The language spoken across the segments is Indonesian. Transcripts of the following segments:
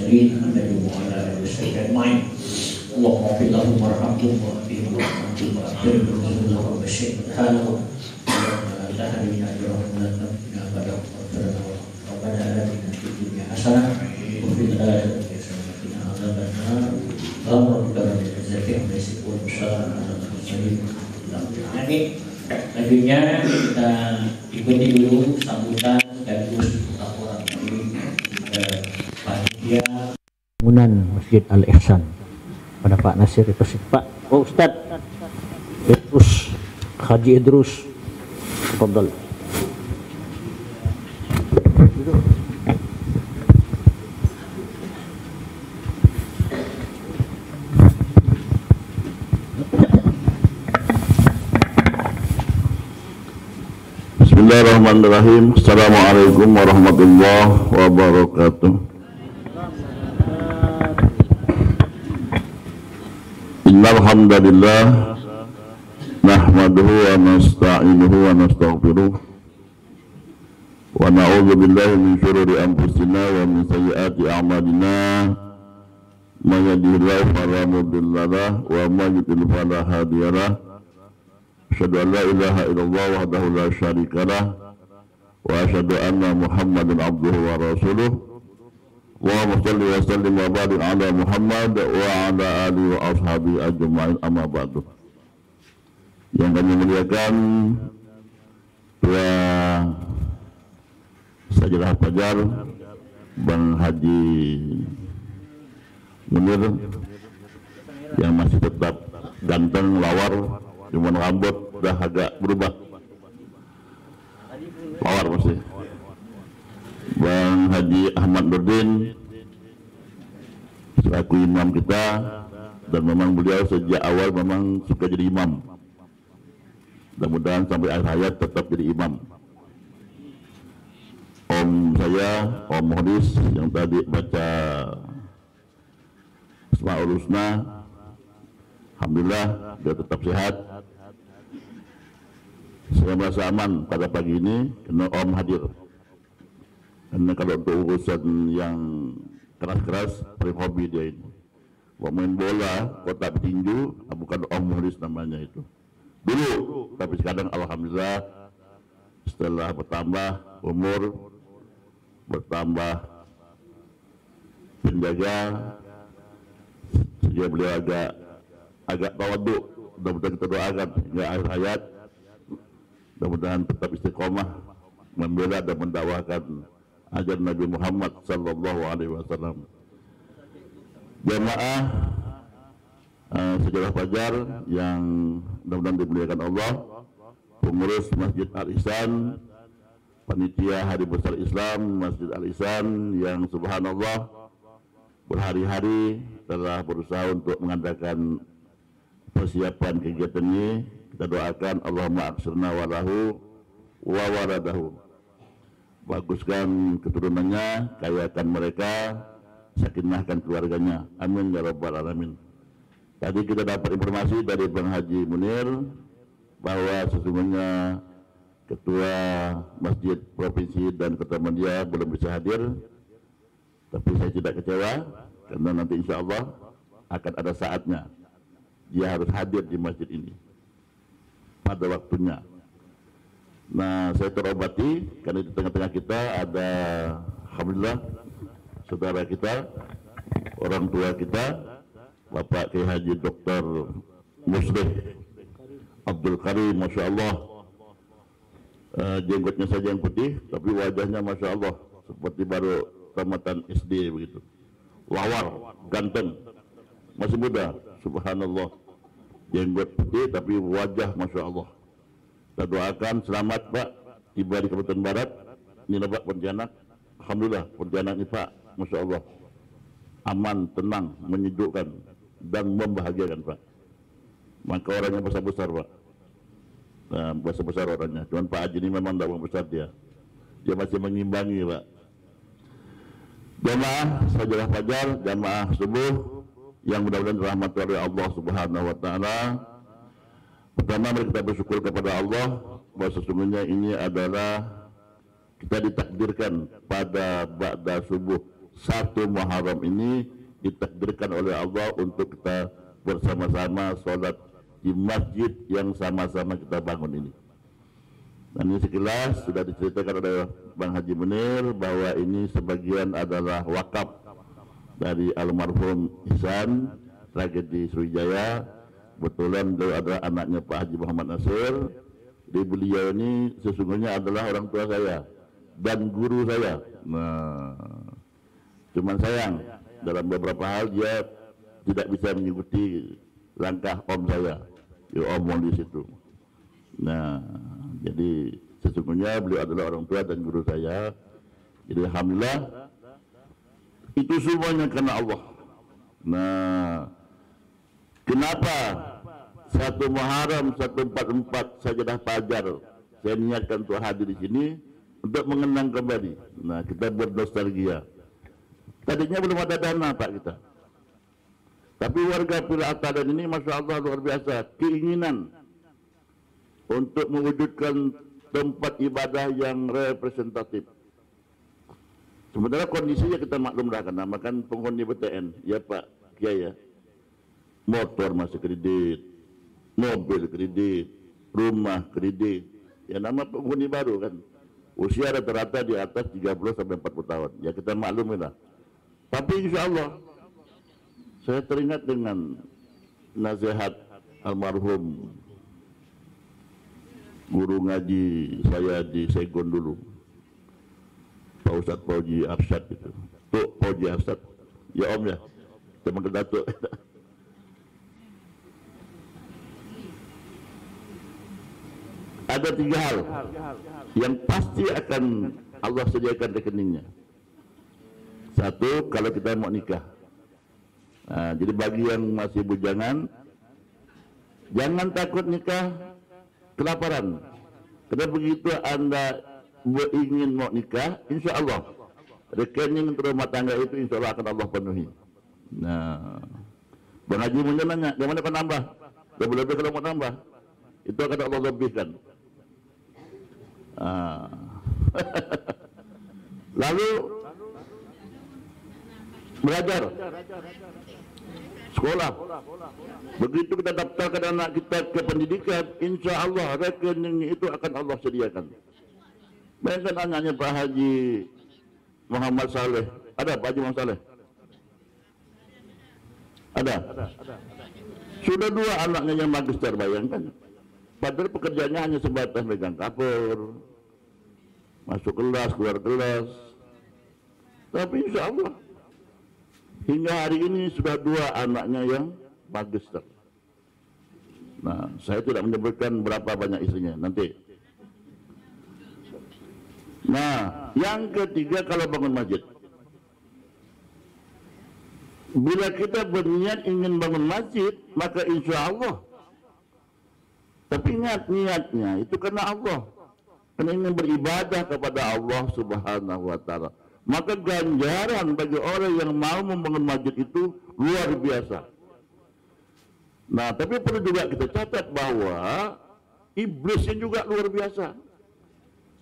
المرسلين النبي وعلى آله وصحبه أجمعين. اللهم اغفر لهم وارحمهم واهدهم واهدهم واكرم نزلهم وبشر حالهم. اللهم لا تهدنا اجرهم ولا تفتنا بعدهم ربنا آتنا في الدنيا حسنة وفي الآخرة حسنة وقنا عذاب النار. اللهم رب العزة عما يصفون وسلام على المرسلين. Selanjutnya kita ikuti dulu sambutan sekaligus laporan dari panitia bangunan Masjid Al-Ihsan pada Pak Nasir itu sih Pak. Oh Ustadz Idrus Haji Idrus, tafadhal. Bismillahirrahmanirrahim. Assalamualaikum warahmatullahi wabarakatuh. Innal hamdalillah nahmaduhu wa nasta'inuhu wa nastaghfiruh wa na'udzu billahi min shururi anfusina wa min sayyiati a'malina. May yahdihillahu fala mudilla lahu wa may yudlil fala hadiya lahu. Asyhadu an la ilaha illallah wahdahu la syarika lah wa asyhadu anna Muhammadan abduhu wa rasuluh. Allahumma shalli wa sallim wa barik ala Muhammad wa ala alihi wa ashabihi ajma'in, amma ba'du. Yang kami muliakan Tua Sajadah Fajar Bang Haji Munir yang masih tetap ganteng lawar, cuman rambut udah agak berubah, lawar masih. Bang Haji Ahmad Nurdin selaku imam kita, dan memang beliau sejak awal memang suka jadi imam. Mudah-mudahan sampai akhir hayat tetap jadi imam. Om saya, Om Muhdis yang tadi baca Asmaul Husna, alhamdulillah dia tetap sehat. Saya merasa aman pada pagi ini karena Om hadir. Karena kalau untuk urusan yang keras-keras, hobi dia ini. Main bola, kotak tinju, bukan Om Muhdis namanya itu. Dulu, tapi sekarang alhamdulillah setelah bertambah umur, bertambah penjaga, sehingga beliau agak tawaduk. Mudah-mudahan kita doakan hingga akhir hayat, mudah-mudahan tetap istiqomah membela dan mendakwakan ajaran Nabi Muhammad sallallahu alaihi wasallam. Jamaah Sajadah Fajar yang mudah-mudahan dimuliakan Allah, pengurus Masjid Al-Ihsan, panitia Hari Besar Islam Masjid Al-Ihsan yang subhanallah berhari-hari telah berusaha untuk mengadakan persiapan kegiatan ini. Kita doakan Allahumma aksirna walahu wa waradahu, baguskan keturunannya, kayakan mereka, sakinahkan keluarganya, amin ya rabbal alamin. Tadi kita dapat informasi dari Bang Haji Munir bahwa sesungguhnya Ketua Masjid Provinsi dan Kota Media belum bisa hadir, tapi saya tidak kecewa karena nanti insya Allah akan ada saatnya dia harus hadir di masjid ini pada waktunya. Nah, saya terobati karena di tengah-tengah kita ada alhamdulillah saudara kita, orang tua kita, Bapak Kiai Haji Dr. Muslih Abdul Karim, Masya Allah. Jenggotnya saja yang putih, tapi wajahnya Masya Allah seperti baru tamatan SD begitu. Lawar, ganteng, masih muda, subhanallah. Jenggot putih tapi wajah Masya Allah. Kita doakan selamat Pak, tiba di Kabupaten Barat, ini Pak Pontianak. Alhamdulillah Pontianak ini Pak, Masya Allah, aman, tenang, menyejukkan dan membahagiakan Pak. Maka orangnya besar-besar Pak, nah, besar-besar orangnya. Cuman Pak Haji ini memang tidak besar dia masih mengimbangi Pak. Jamaah Sajadah Fajar, jamaah subuh yang mudah-mudahan dirahmati oleh Allah Subhanahu wa taala. Pertama mari kita bersyukur kepada Allah bahwa sesungguhnya ini adalah kita ditakdirkan pada ba'da subuh 1 Muharram ini ditakdirkan oleh Allah untuk kita bersama-sama sholat di masjid yang sama-sama kita bangun ini. Dan ini sekilas sudah diceritakan oleh Bang Haji Munir bahwa ini sebagian adalah wakaf dari almarhum Ihsan tragedi Sriwijaya. Kebetulan beliau adalah anaknya Pak Haji Muhammad Nasir. Di beliau ini sesungguhnya adalah orang tua saya dan guru saya. Nah, cuman sayang dalam beberapa hal dia tidak bisa mengikuti langkah om saya, omong di situ. Nah, jadi sesungguhnya beliau adalah orang tua dan guru saya. Jadi alhamdulillah itu semuanya karena Allah. Nah, kenapa 1 Muharram 1444 sajadah fajar saya niatkan untuk hadir di sini untuk mengenang kembali. Nah, kita bernostalgia. Tadinya belum ada dana Pak kita. Tapi warga Pila Atadan ini Masya Allah luar biasa. Keinginan untuk mewujudkan tempat ibadah yang representatif. Sementara kondisinya kita maklum dah, karena makan penghuni BTN. Ya Pak Kiai ya. Motor masih kredit, mobil kredit, rumah kredit. Ya nama penghuni baru kan. Usia rata-rata di atas 30 sampai 40 tahun. Ya kita maklumin lah. Tapi insya Allah saya teringat dengan nasihat almarhum guru ngaji saya di Saigon dulu, Pak Ustadz Fauji Arsyad itu. Tuh Fauji Arsyad, ya Om ya, teman kedatuk. Ada 3 hal yang pasti akan Allah sediakan rekeningnya. 1, kalau kita mau nikah. Nah, jadi bagi yang masih bujangan, jangan takut nikah kelaparan. Karena begitu Anda ingin mau nikah, insya Allah rekening untuk rumah tangga itu insya Allah akan Allah penuhi. Nah, Bang Haji Munir nanya, gimana kan nambah? Lebih-lebih kalau mau nambah, itu akan Allah lebihkan. Lalu belajar sekolah. Begitu kita daftarkan anak kita ke pendidikan, insya Allah rekening itu akan Allah sediakan. Bayangkan anaknya Pak Haji Muhammad Saleh. Ada Pak Haji Muhammad Saleh? Ada. Sudah 2 anaknya yang magister, bayangkan. Padahal pekerjaannya hanya sebatas megang kapur, masuk kelas, keluar kelas. Tapi insya Allah hingga hari ini sudah 2 anaknya yang magister. Nah, saya tidak menyebutkan berapa banyak istrinya nanti. Nah, yang ketiga kalau bangun masjid. Bila kita berniat ingin bangun masjid, maka insya Allah. Tapi ingat niatnya itu karena Allah. Karena ingin beribadah kepada Allah Subhanahu wa Ta'ala. Maka ganjaran bagi orang yang mau membangun masjid itu luar biasa. Nah, tapi perlu juga kita catat bahwa iblisnya juga luar biasa.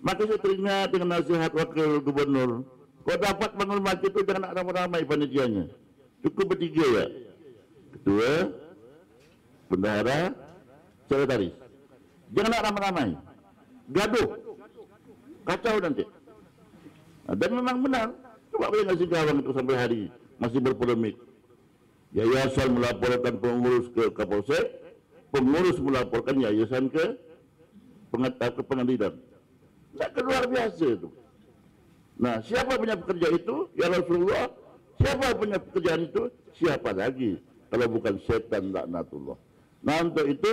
Maka saya teringat dengan nasihat wakil gubernur, kalau dapat bangun masjid itu jangan ramai-ramai panitianya, cukup bertiga ya, ketua, bendahara, sekretaris. Jangan ramai-ramai, gaduh, kacau nanti. Nah, dan memang benar, coba bayangkan si Gawang itu sampai hari masih berpolemik. Yayasan melaporkan pengurus ke Kapolsek, pengurus melaporkan yayasan ke pengadilan. Nah, luar biasa itu. Nah, siapa punya pekerja itu? Ya Rasulullah. Siapa punya pekerjaan itu? Siapa lagi? Kalau bukan setan laknatullah. Nah, untuk itu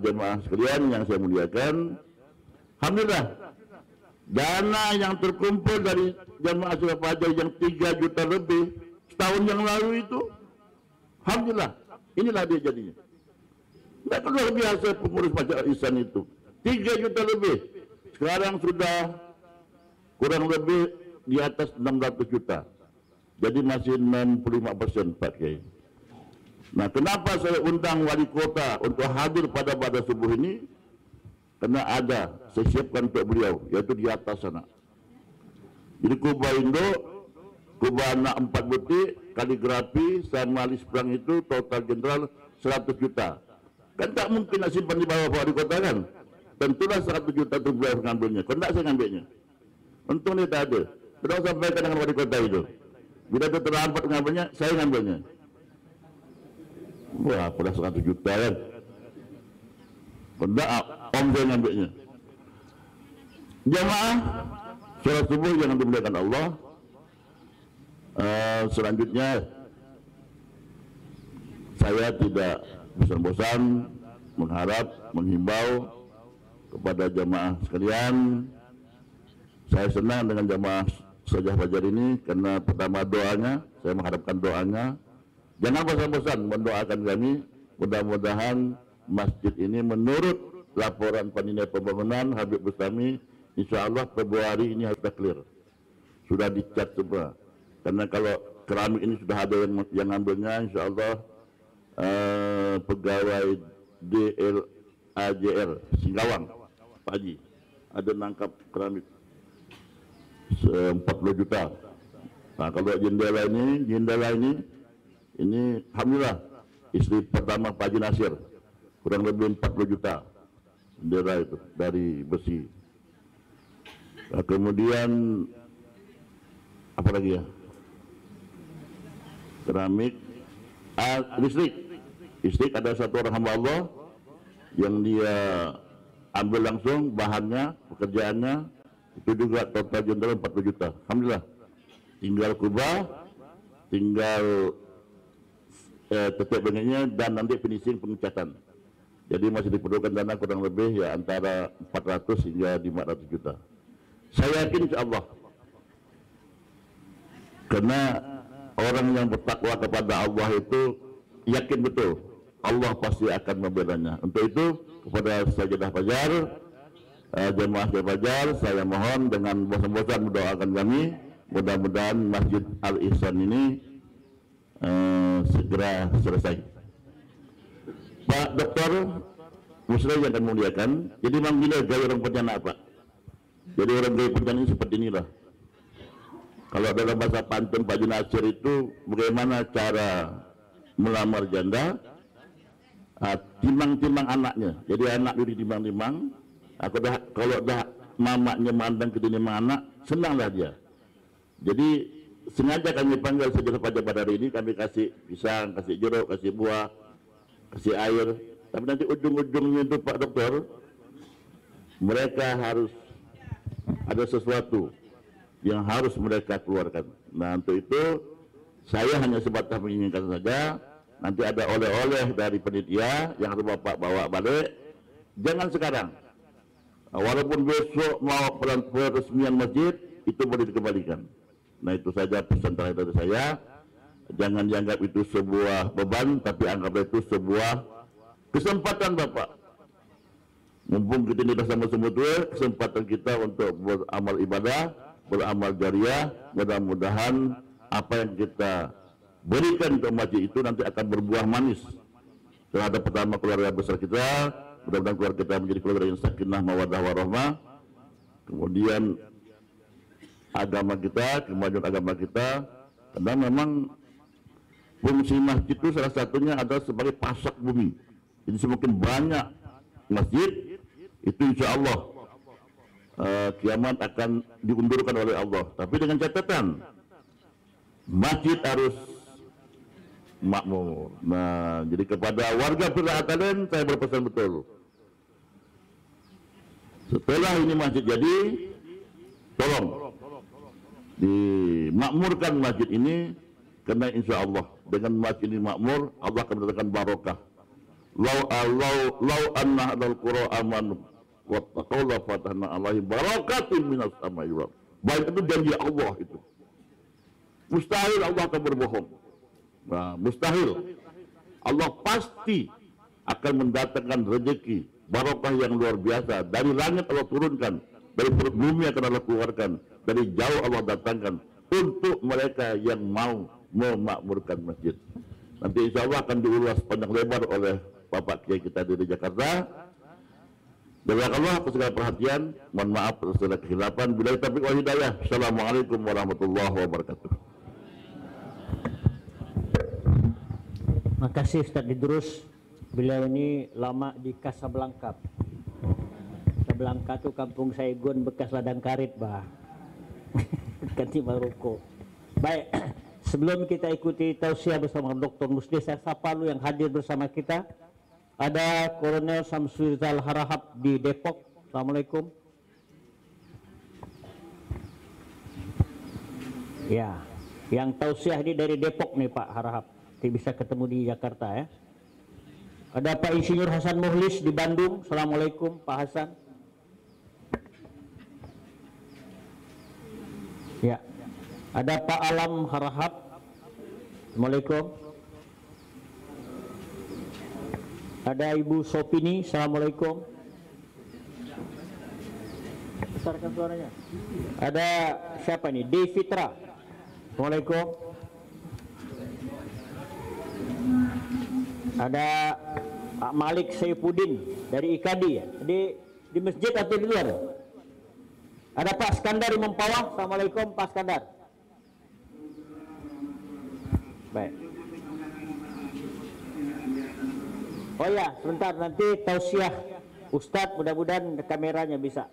jemaah sekalian yang saya muliakan, alhamdulillah dana yang terkumpul dari jemaah Surah Fajar yang 3 juta lebih setahun yang lalu itu, alhamdulillah, inilah dia jadinya. Nah, luar biasa pengurus Masjid Ihsan itu, 3 juta lebih. Sekarang sudah kurang lebih di atas 600 juta. Jadi masih 65% Pak Kiai. Nah, kenapa saya undang wali kota untuk hadir pada subuh ini? Karena ada, saya siapkan untuk beliau, yaitu di atas sana. Jadi Kubaindo Kubah 4 butik, kaligrafi sama lisplang itu total general 100 juta. Kan tak mungkin nak simpan di bawah wali kota kan? Tentulah 100 juta itu beliau mengambilnya. Kalau tak saya ngambilnya. Untung dia tak ada. Beliau sampaikan dengan wali kota itu. Bila itu terlambat mengambilnya, saya ngambilnya. Wah, pada 100 juta kan? Kalau tak, om saya ngambilnya. Jamaah sholat subuh yang dimuliakan Allah. Selanjutnya saya tidak bosan-bosan mengharap, menghimbau kepada jamaah sekalian. Saya senang dengan jamaah Sajah Fajar ini karena pertama doanya, saya mengharapkan doanya. Jangan bosan-bosan mendoakan kami. Mudah-mudahan masjid ini menurut laporan panitia pembangunan Habib Bustami, insya Allah Februari ini harus clear, sudah dicat semua. Karena kalau keramik ini sudah ada yang ngambilnya, insya Allah pegawai DLAJR Singkawang, Pak Haji, ada nangkap keramik 40 juta. Nah, kalau jendela ini alhamdulillah istri pertama Pak Haji Nasir, kurang lebih 40 juta jendela itu dari besi. Nah, kemudian apa lagi ya? Keramik, listrik ada satu orang hamba Allah yang dia ambil langsung bahannya, pekerjaannya itu juga total jendela 40 juta. Alhamdulillah. Tinggal kubah, tinggal tetap bentuknya dan nanti finishing pengecatan. Jadi masih diperlukan dana kurang lebih ya antara 400 hingga 500 juta. Saya yakin insya Allah. Karena orang yang bertakwa kepada Allah itu yakin betul Allah pasti akan membelanya. Untuk itu kepada Sajadah Fajar, jemaah Sajadah Fajar, saya mohon dengan bosan-bosan mendoakan kami, mudah-mudahan Masjid Al Ihsan ini segera selesai. Pak Doktor Muslim yang akan memuliakan, jadi memang bila gaya orang pencana Pak. Jadi orang gaya pencana ini seperti inilah. Kalau dalam bahasa pantun Pak Haji Nasir itu bagaimana cara melamar janda, timbang-timbang anaknya. Jadi anak itu ditimbang-timbang. Kalau dah mamaknya mandang ke timbang anak, senanglah dia. Jadi sengaja kami panggil Sajadah Fajar pada hari ini, kami kasih pisang, kasih jeruk, kasih buah, kasih air. Tapi nanti ujung-ujungnya itu Pak Dokter, mereka harus ada sesuatu yang harus mereka keluarkan. Nah, untuk itu saya hanya sebatas menginginkan saja nanti ada oleh-oleh dari panitia yang harus Bapak bawa balik. Jangan sekarang, walaupun besok mau peresmian masjid itu boleh dikembalikan. Nah, itu saja pesan terakhir dari saya. Jangan dianggap itu sebuah beban, tapi anggap itu sebuah kesempatan Bapak. Mumpung kita ini bersama semua, kesempatan kita untuk beramal ibadah, beramal jariah. Mudah-mudahan apa yang kita berikan untuk masjid itu nanti akan berbuah manis terhadap pertama keluarga besar kita. Mudah-mudahan keluarga kita menjadi keluarga yang sakinah mawaddah warahmah. Kemudian agama kita, kemajuan agama kita, karena memang fungsi masjid itu salah satunya adalah sebagai pasak bumi. Jadi semakin banyak masjid itu insya Allah kiamat akan diundurkan oleh Allah. Tapi dengan catatan masjid harus makmur. Nah, jadi kepada warga Villa Atalen saya berpesan betul. Setelah ini masjid jadi, tolong dimakmurkan masjid ini, karena insya Allah dengan masjid ini makmur, Allah akan mendatangkan barokah. Lau anna hadal qura amanu wattaqaw la fatahna alaihi barakatin minas samai wal ardh. Baik itu janji Allah itu. Mustahil Allah akan berbohong. Nah, mustahil. Allah pasti akan mendatangkan rezeki, barokah yang luar biasa. Dari langit Allah turunkan, dari perut bumi akan Allah keluarkan, dari jauh Allah datangkan untuk mereka yang mau memakmurkan masjid. Nanti insya Allah akan diulas panjang lebar oleh Bapak Kiai kita di Jakarta. Jazakallah atas segala perhatian. Mohon maaf atas segala kekhilafan. Billahi taufiq wal hidayah. Assalamualaikum warahmatullahi wabarakatuh. Makasih Ustaz Idrus. Beliau ini lama di Casablanca. Casablanca tuh kampung Saigon bekas ladang karet, bah. Ganti Maroko. Baik, sebelum kita ikuti tausiah bersama Dr. Musli, saya sapa lu yang hadir bersama kita. Ada Kolonel Samsurizal Harahap di Depok. Assalamualaikum. Ya, yang tausiah ini dari Depok nih Pak Harahap. Nanti bisa ketemu di Jakarta ya. Ada Pak Insinyur Hasan Muhlis di Bandung. Assalamualaikum Pak Hasan. Ya, ada Pak Alam Harahap. Assalamualaikum. Ada Ibu Sopini. Assalamualaikum. Besarkan suaranya. Ada siapa nih? Devitra. Assalamualaikum. Ada Pak Malik Saifuddin dari IKADI ya? Di masjid atau di luar? Ada Pak Skandar Imam Pawah. Assalamualaikum Pak Skandar. Baik. Oh ya, sebentar nanti tausiah Ustadz, mudah-mudahan kameranya bisa.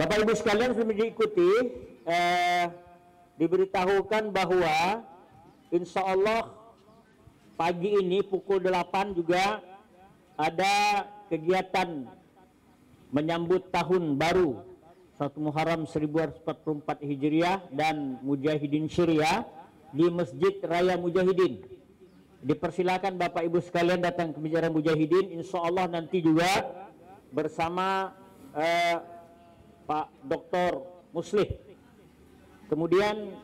Bapak Ibu sekalian sudah diikuti, diberitahukan bahwa insya Allah pagi ini pukul 8 juga ada kegiatan menyambut tahun baru 1 Muharram 1444 Hijriah dan Mujahidin Syria di Masjid Raya Mujahidin. Dipersilakan Bapak Ibu sekalian datang ke Masjid Raya Mujahidin, insya Allah nanti juga bersama Pak Dr. Muslih. Kemudian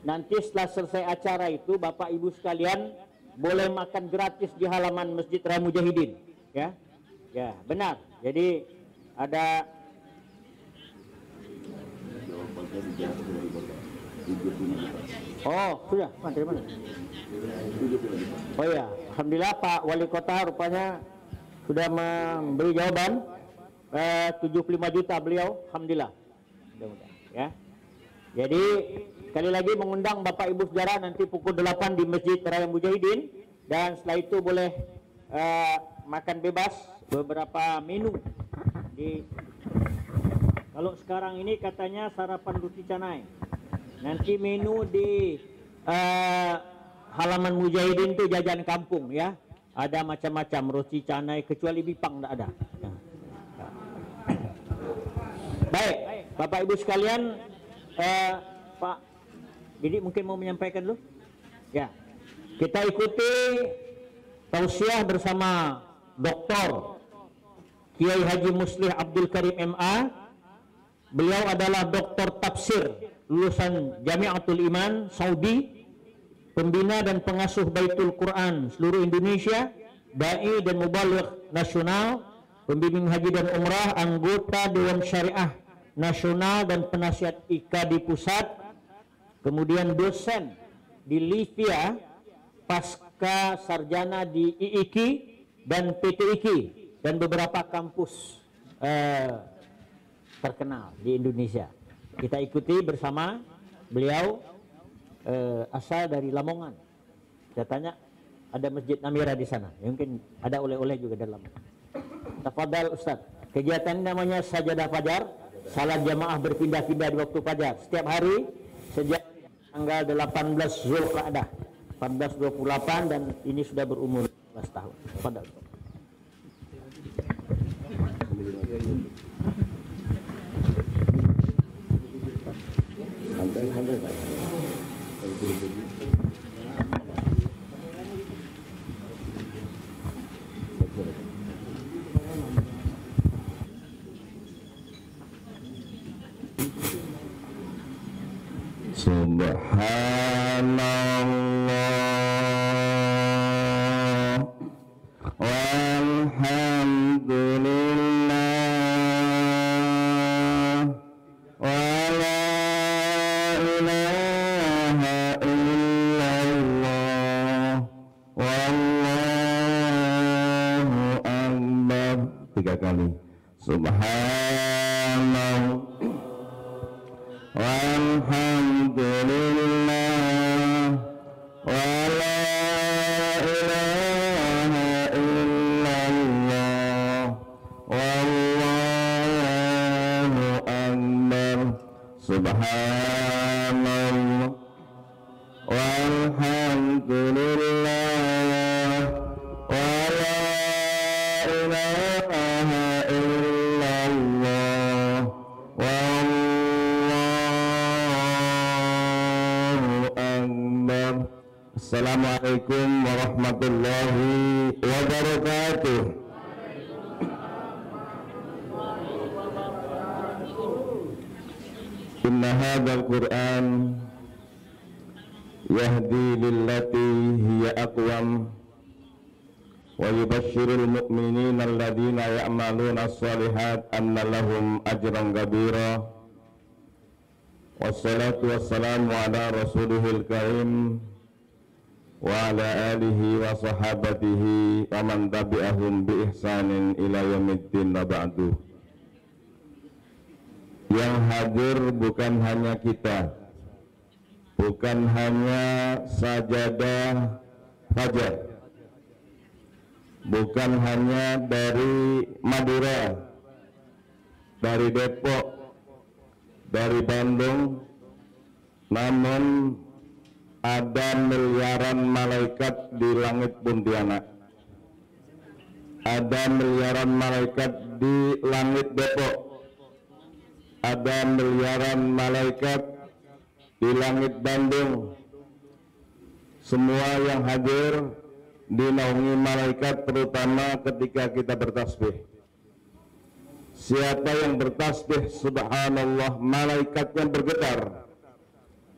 nanti setelah selesai acara itu Bapak Ibu sekalian boleh makan gratis di halaman Masjid Raya Mujahidin, ya, ya benar. Jadi ada sudah dari mana? Oh ya, alhamdulillah Pak Wali Kota rupanya sudah memberi jawaban 75 juta beliau, alhamdulillah. Ya. Jadi sekali lagi mengundang Bapak Ibu saudara nanti pukul 8 di Masjid Raya Mujahidin, dan setelah itu boleh makan bebas beberapa menu di. Kalau sekarang ini katanya sarapan roti canai. Nanti menu di halaman Mujahidin itu jajan kampung ya. Ada macam-macam roti canai kecuali bipang tidak ada. Ya. Baik, Bapak Ibu sekalian, Pak Didi mungkin mau menyampaikan dulu. Ya, kita ikuti tausiah bersama Dr. Kiai Haji Muslih Abdul Karim MA. Beliau adalah doktor tafsir lulusan Jamiatul Iman Saudi, pembina dan pengasuh Baitul Quran seluruh Indonesia, dai dan mubaligh nasional, pembimbing haji dan umrah, anggota Dewan Syariah Nasional dan penasihat IKADI Pusat, kemudian dosen di Livia, pasca sarjana di IIKI dan PTIKI dan beberapa kampus terkenal di Indonesia. Kita ikuti bersama beliau, asal dari Lamongan. Saya tanya, ada Masjid Namira di sana, mungkin ada oleh-oleh juga dalam. Tafadhal Ustaz. Kegiatan namanya Sajadah Fajar. Salat jamaah berpindah-pindah di waktu fajar setiap hari sejak tanggal 18 Zulqa'dah 1428, dan ini sudah berumur 11 tahun. Tafadhal. Subhanallah walhamdulillah wa la ilaha illallah wallahu akbar. 3 kali. Subhanallah walhamdulillah wa la Assalamualaikum warahmatullahi wabarakatuh. Inna hadzal Qur'an yahdi lillati hiya aqwam wa yubashshirul mu'minina alladhina ya'maluna as-solihat anna lahum ajran kabira. Wassalatu wassalamu ala rasulihil karim wa ala alihi wa sahabatihi wa man tabi'ahum bi ihsanin ila yaumiddin wa ba'du. Yang hadir bukan hanya kita, bukan hanya sajadah fajar, bukan hanya dari Madura, dari Depok, dari Bandung, namun ada miliaran malaikat di langit Pontianak, ada miliaran malaikat di langit Depok, ada miliaran malaikat di langit Bandung. Semua yang hadir dinaungi malaikat, terutama ketika kita bertasbih. Siapa yang bertasbih subhanallah, malaikatnya bergetar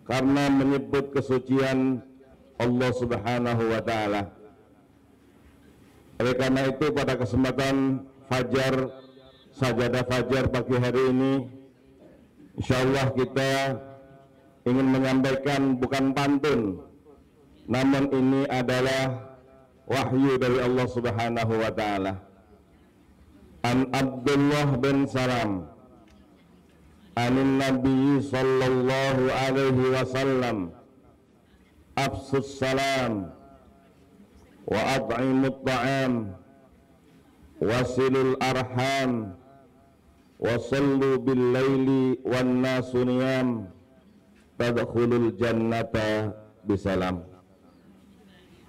karena menyebut kesucian Allah subhanahu wa ta'ala. Oleh karena itu pada kesempatan fajar, sajadah fajar pagi hari ini, insyaallah kita ingin menyampaikan bukan pantun, namun ini adalah wahyu dari Allah subhanahu wa ta'ala. An Abdullah bin Salam anin Nabi sallallahu alaihi wasallam afsus salam wa at'imut ta'am wasilul arham wa sallu bil laili wan nasu niyam tadkhulul jannata bisalam.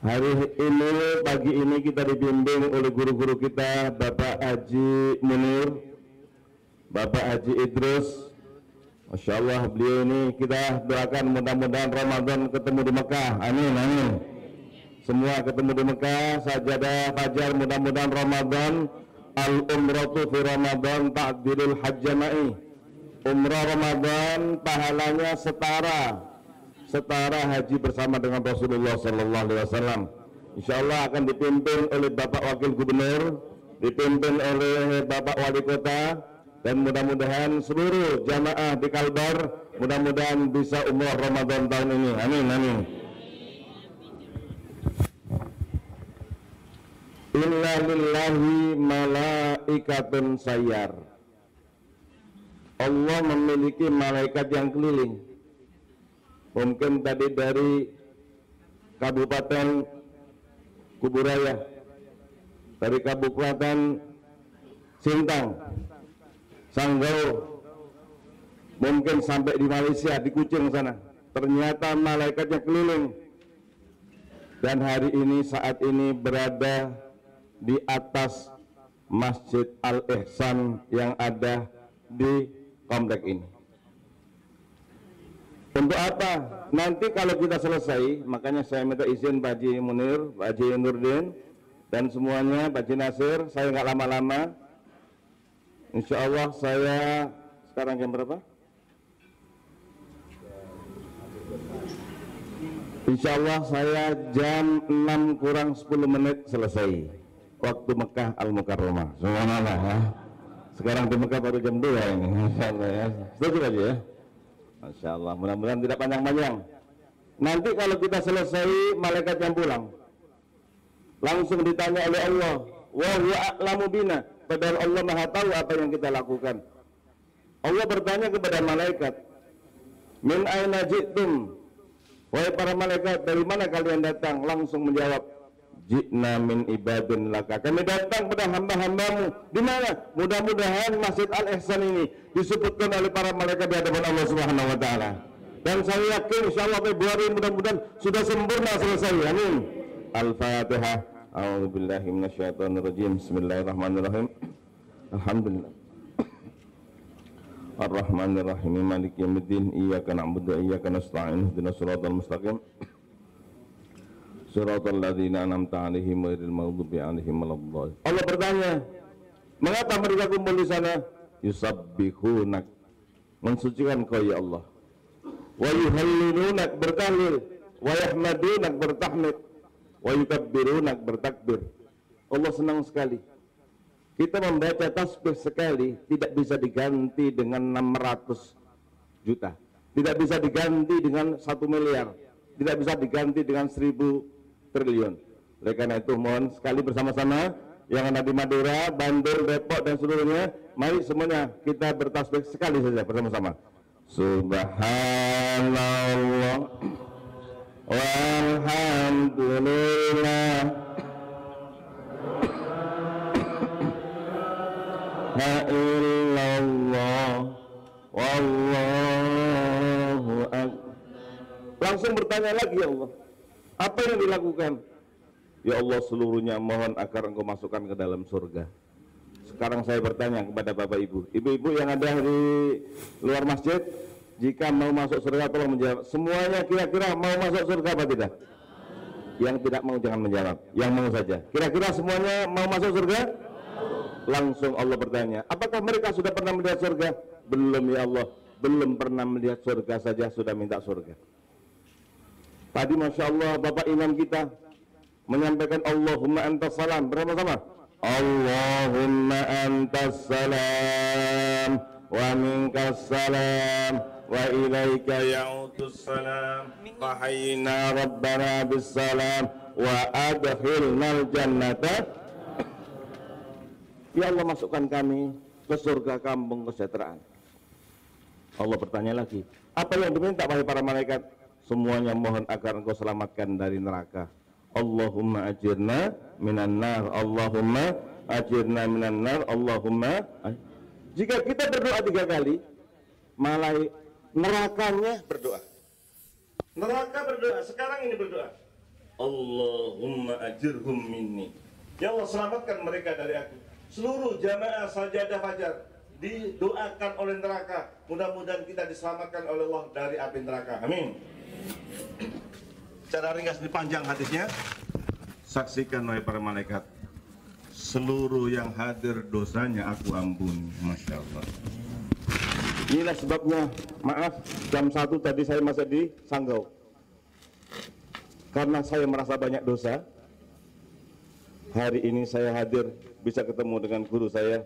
Hari ini, pagi ini kita dibimbing oleh guru-guru kita, Bapak Haji Munir, Bapak Haji Idrus. Masya Allah, beliau ini kita doakan mudah-mudahan Ramadan ketemu di Mekah. Amin, amin. Semua ketemu di Mekah, sajadah fajar mudah-mudahan Ramadan. Al-umratu fi Ramadan ta'dilul hajjama'i. Umrah Ramadan pahalanya setara haji bersama dengan Rasulullah sallallahu alaihi wasallam. Insyaallah akan dipimpin oleh Bapak Wakil Gubernur, dipimpin oleh Bapak Wali Kota, dan mudah-mudahan seluruh jamaah di Kalbar mudah-mudahan bisa umrah Ramadan tahun ini. Amin, amin. Inna lillahi malaikatun sayyar. Allah memiliki malaikat yang keliling. Mungkin tadi dari Kabupaten Kuburaya, dari Kabupaten Sintang, Sanggau, mungkin sampai di Malaysia, di Kuching sana. Ternyata malaikatnya keliling. Dan hari ini, saat ini berada di atas Masjid Al-Ihsan yang ada di komplek ini. Untuk apa? Nanti kalau kita selesai, makanya saya minta izin Pak Haji Munir, Pak Haji Nurdin, dan semuanya, Pak Haji Nasir, saya nggak lama-lama. Insya Allah saya, sekarang jam berapa? Insya Allah saya jam 6 kurang 10 menit selesai. Waktu Mekah Al-Mukarramah. Subhanallah ya. Sekarang di Mekah baru jam 2 ini. Insya Allah ya. Setuju aja ya. Masya Allah, mudah-mudahan tidak panjang-panjang. Nanti kalau kita selesai, malaikat yang pulang langsung ditanya oleh Allah, wa huwa a'lamu bina, padahal Allah Maha tahu apa yang kita lakukan. Allah bertanya kepada malaikat, min aina ji'tum, wahai para malaikat, dari mana kalian datang? Langsung menjawab, ji'na min ibadin laka, kami datang pada hamba-hambamu. Di mana? Mudah-mudahan Masjid Al-Ihsan ini disebutkan oleh para malaikat di hadapan Allah Subhanahu wa taala. Dan saya yakin insyaallah Februari mudah-mudahan sudah sempurna selesai. Amin. Al-Fatihah. A'udzubillahi minasyaitonirrajim. Bismillahirrahmanirrahim. Alhamdulillah. Siratal ladzina an'amta 'alaihim ghairil maghdubi 'alaihim waladdallin. Allah bertanya, mengapa mereka kumpul di sana? Yusabbihunak, mensucikan Kau ya Allah. Wa yuhallilunak, bertahlil. Wa yahmadunak, bertahmid. Wa yukabbirunak, bertakbir. Allah senang sekali. Kita membaca tasbih sekali tidak bisa diganti dengan 600 juta, tidak bisa diganti dengan 1 miliar, tidak bisa diganti dengan 1000 triliun. Oleh karena itu mohon sekali bersama-sama yang ada di Madura, Bandung, Depok dan seluruhnya, mari semuanya kita bertasbih sekali saja bersama-sama. Subhanallah walhamdulillah la illallah wallahu akbar. Langsung bertanya lagi, ya Allah, apa yang dilakukan? Ya Allah, seluruhnya mohon agar Engkau masukkan ke dalam surga. Sekarang saya bertanya kepada Bapak Ibu, ibu-ibu yang ada di luar masjid, jika mau masuk surga tolong menjawab. Semuanya kira-kira mau masuk surga apa tidak? Yang tidak mau jangan menjawab, yang mau saja. Kira-kira semuanya mau masuk surga? Langsung Allah bertanya, apakah mereka sudah pernah melihat surga? Belum ya Allah, belum pernah melihat surga saja sudah minta surga. Tadi Masya Allah Bapak Imam kita menyampaikan Allahumma antas salam bersama-sama. Allahumma antas salam wa minkas salam wa ilaika ya'udus salam wa hayyina rabbana bis salam wa adkhilnal jannata. Ya Allah, masukkan kami ke surga kampung kesejahteraan. Allah bertanya lagi, apa yang diminta wahai para malaikat? Semuanya mohon agar Engkau selamatkan dari neraka. Allahumma ajirna minan nar, Allahumma ajirna minan nar, Allahumma. Jika kita berdoa 3 kali, malah nerakanya berdoa. Neraka berdoa, sekarang ini berdoa. Allahumma ajirhum minni. Ya Allah, selamatkan mereka dari aku. Seluruh jamaah sajadah fajar didoakan oleh neraka. Mudah-mudahan kita diselamatkan oleh Allah dari api neraka. Amin. Cara ringkas dipanjang hadisnya. Saksikan wahai para malaikat, seluruh yang hadir dosanya aku ampuni. Masya Allah. Inilah sebabnya, maaf, jam 1 tadi saya masih di Sanggau. Karena saya merasa banyak dosa. Hari ini saya hadir bisa ketemu dengan guru saya,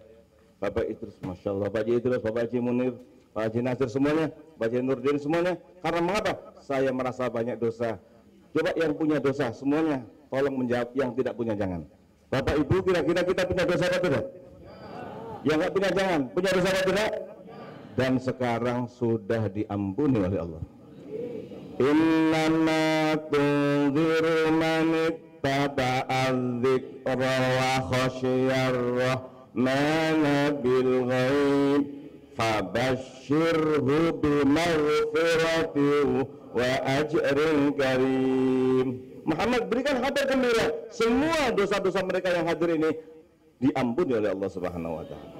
Bapak Idrus, Masya Allah, Pak Haji Idrus, Bapak Haji Munir, Pak Haji Nasir semuanya, Pak Haji Nurdin semuanya. Karena mengapa? Saya merasa banyak dosa. Coba yang punya dosa semuanya tolong menjawab, yang tidak punya jangan. Bapak Ibu, kira-kira kita punya dosa apa tidak? Yang nggak punya jangan. Punya dosa apa tidak? Dan sekarang sudah diampuni oleh Allah. Innama tunziru manit taba'adzikra wa khasyiyar rahmana bil ghaib fabashshirhu bimaghfiratin wa ajrin karim. Muhammad, berikan kabar gembira, semua dosa-dosa mereka yang hadir ini diampuni oleh Allah Subhanahu wa taala.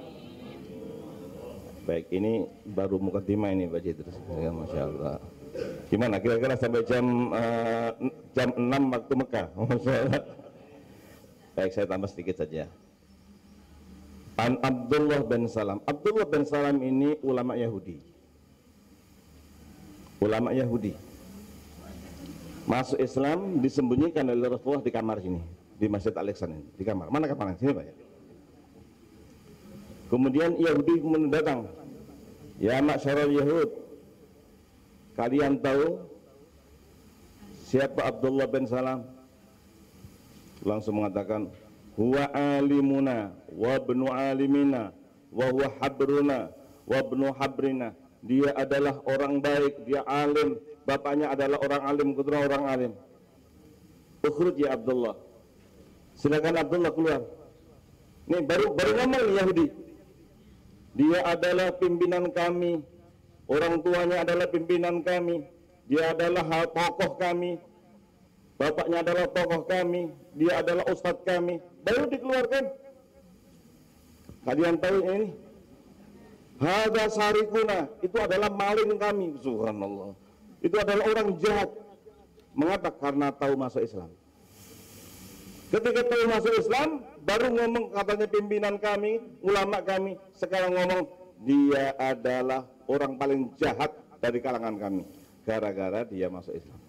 Baik, ini baru mukadimah ini Pak Jidrus. Ya, Masya Allah. Gimana kira-kira sampai jam 6 waktu Mekah? Baik, saya tambah sedikit saja. An Abdullah bin Salam. Abdullah bin Salam ini ulama Yahudi. Ulama Yahudi. Masuk Islam disembunyikan oleh Rasulullah di kamar sini, di Masjid Al-Iqsan ini, di kamar. Mana kamar? Sini Pak ya. Kemudian Yahudi mendatang. Ya ma'syarul Yahud, kalian tahu siapa Abdullah bin Salam? Langsung mengatakan, huwa alimuna wa ibnu alimina wa huwa habruna wa ibnu habrina. Dia adalah orang baik, dia alim, bapaknya adalah orang alim, keturunan orang alim. Ukhruj ya Abdullah. Silakan Abdullah keluar. Nih baru ngomong Yahudi. Dia adalah pimpinan kami, orang tuanya adalah pimpinan kami, dia adalah tokoh kami, bapaknya adalah tokoh kami, dia adalah ustadz kami. Baru dikeluarkan. Kalian tahu ini? Hadza sarikuna, itu adalah maling kami. Subhanallah. Itu adalah orang jahat. Mengapa? Karena tahu masuk Islam. Ketika tahu masuk Islam, baru ngomong katanya pimpinan kami, ulama kami, sekarang ngomong dia adalah orang paling jahat dari kalangan kami, gara-gara dia masuk Islam.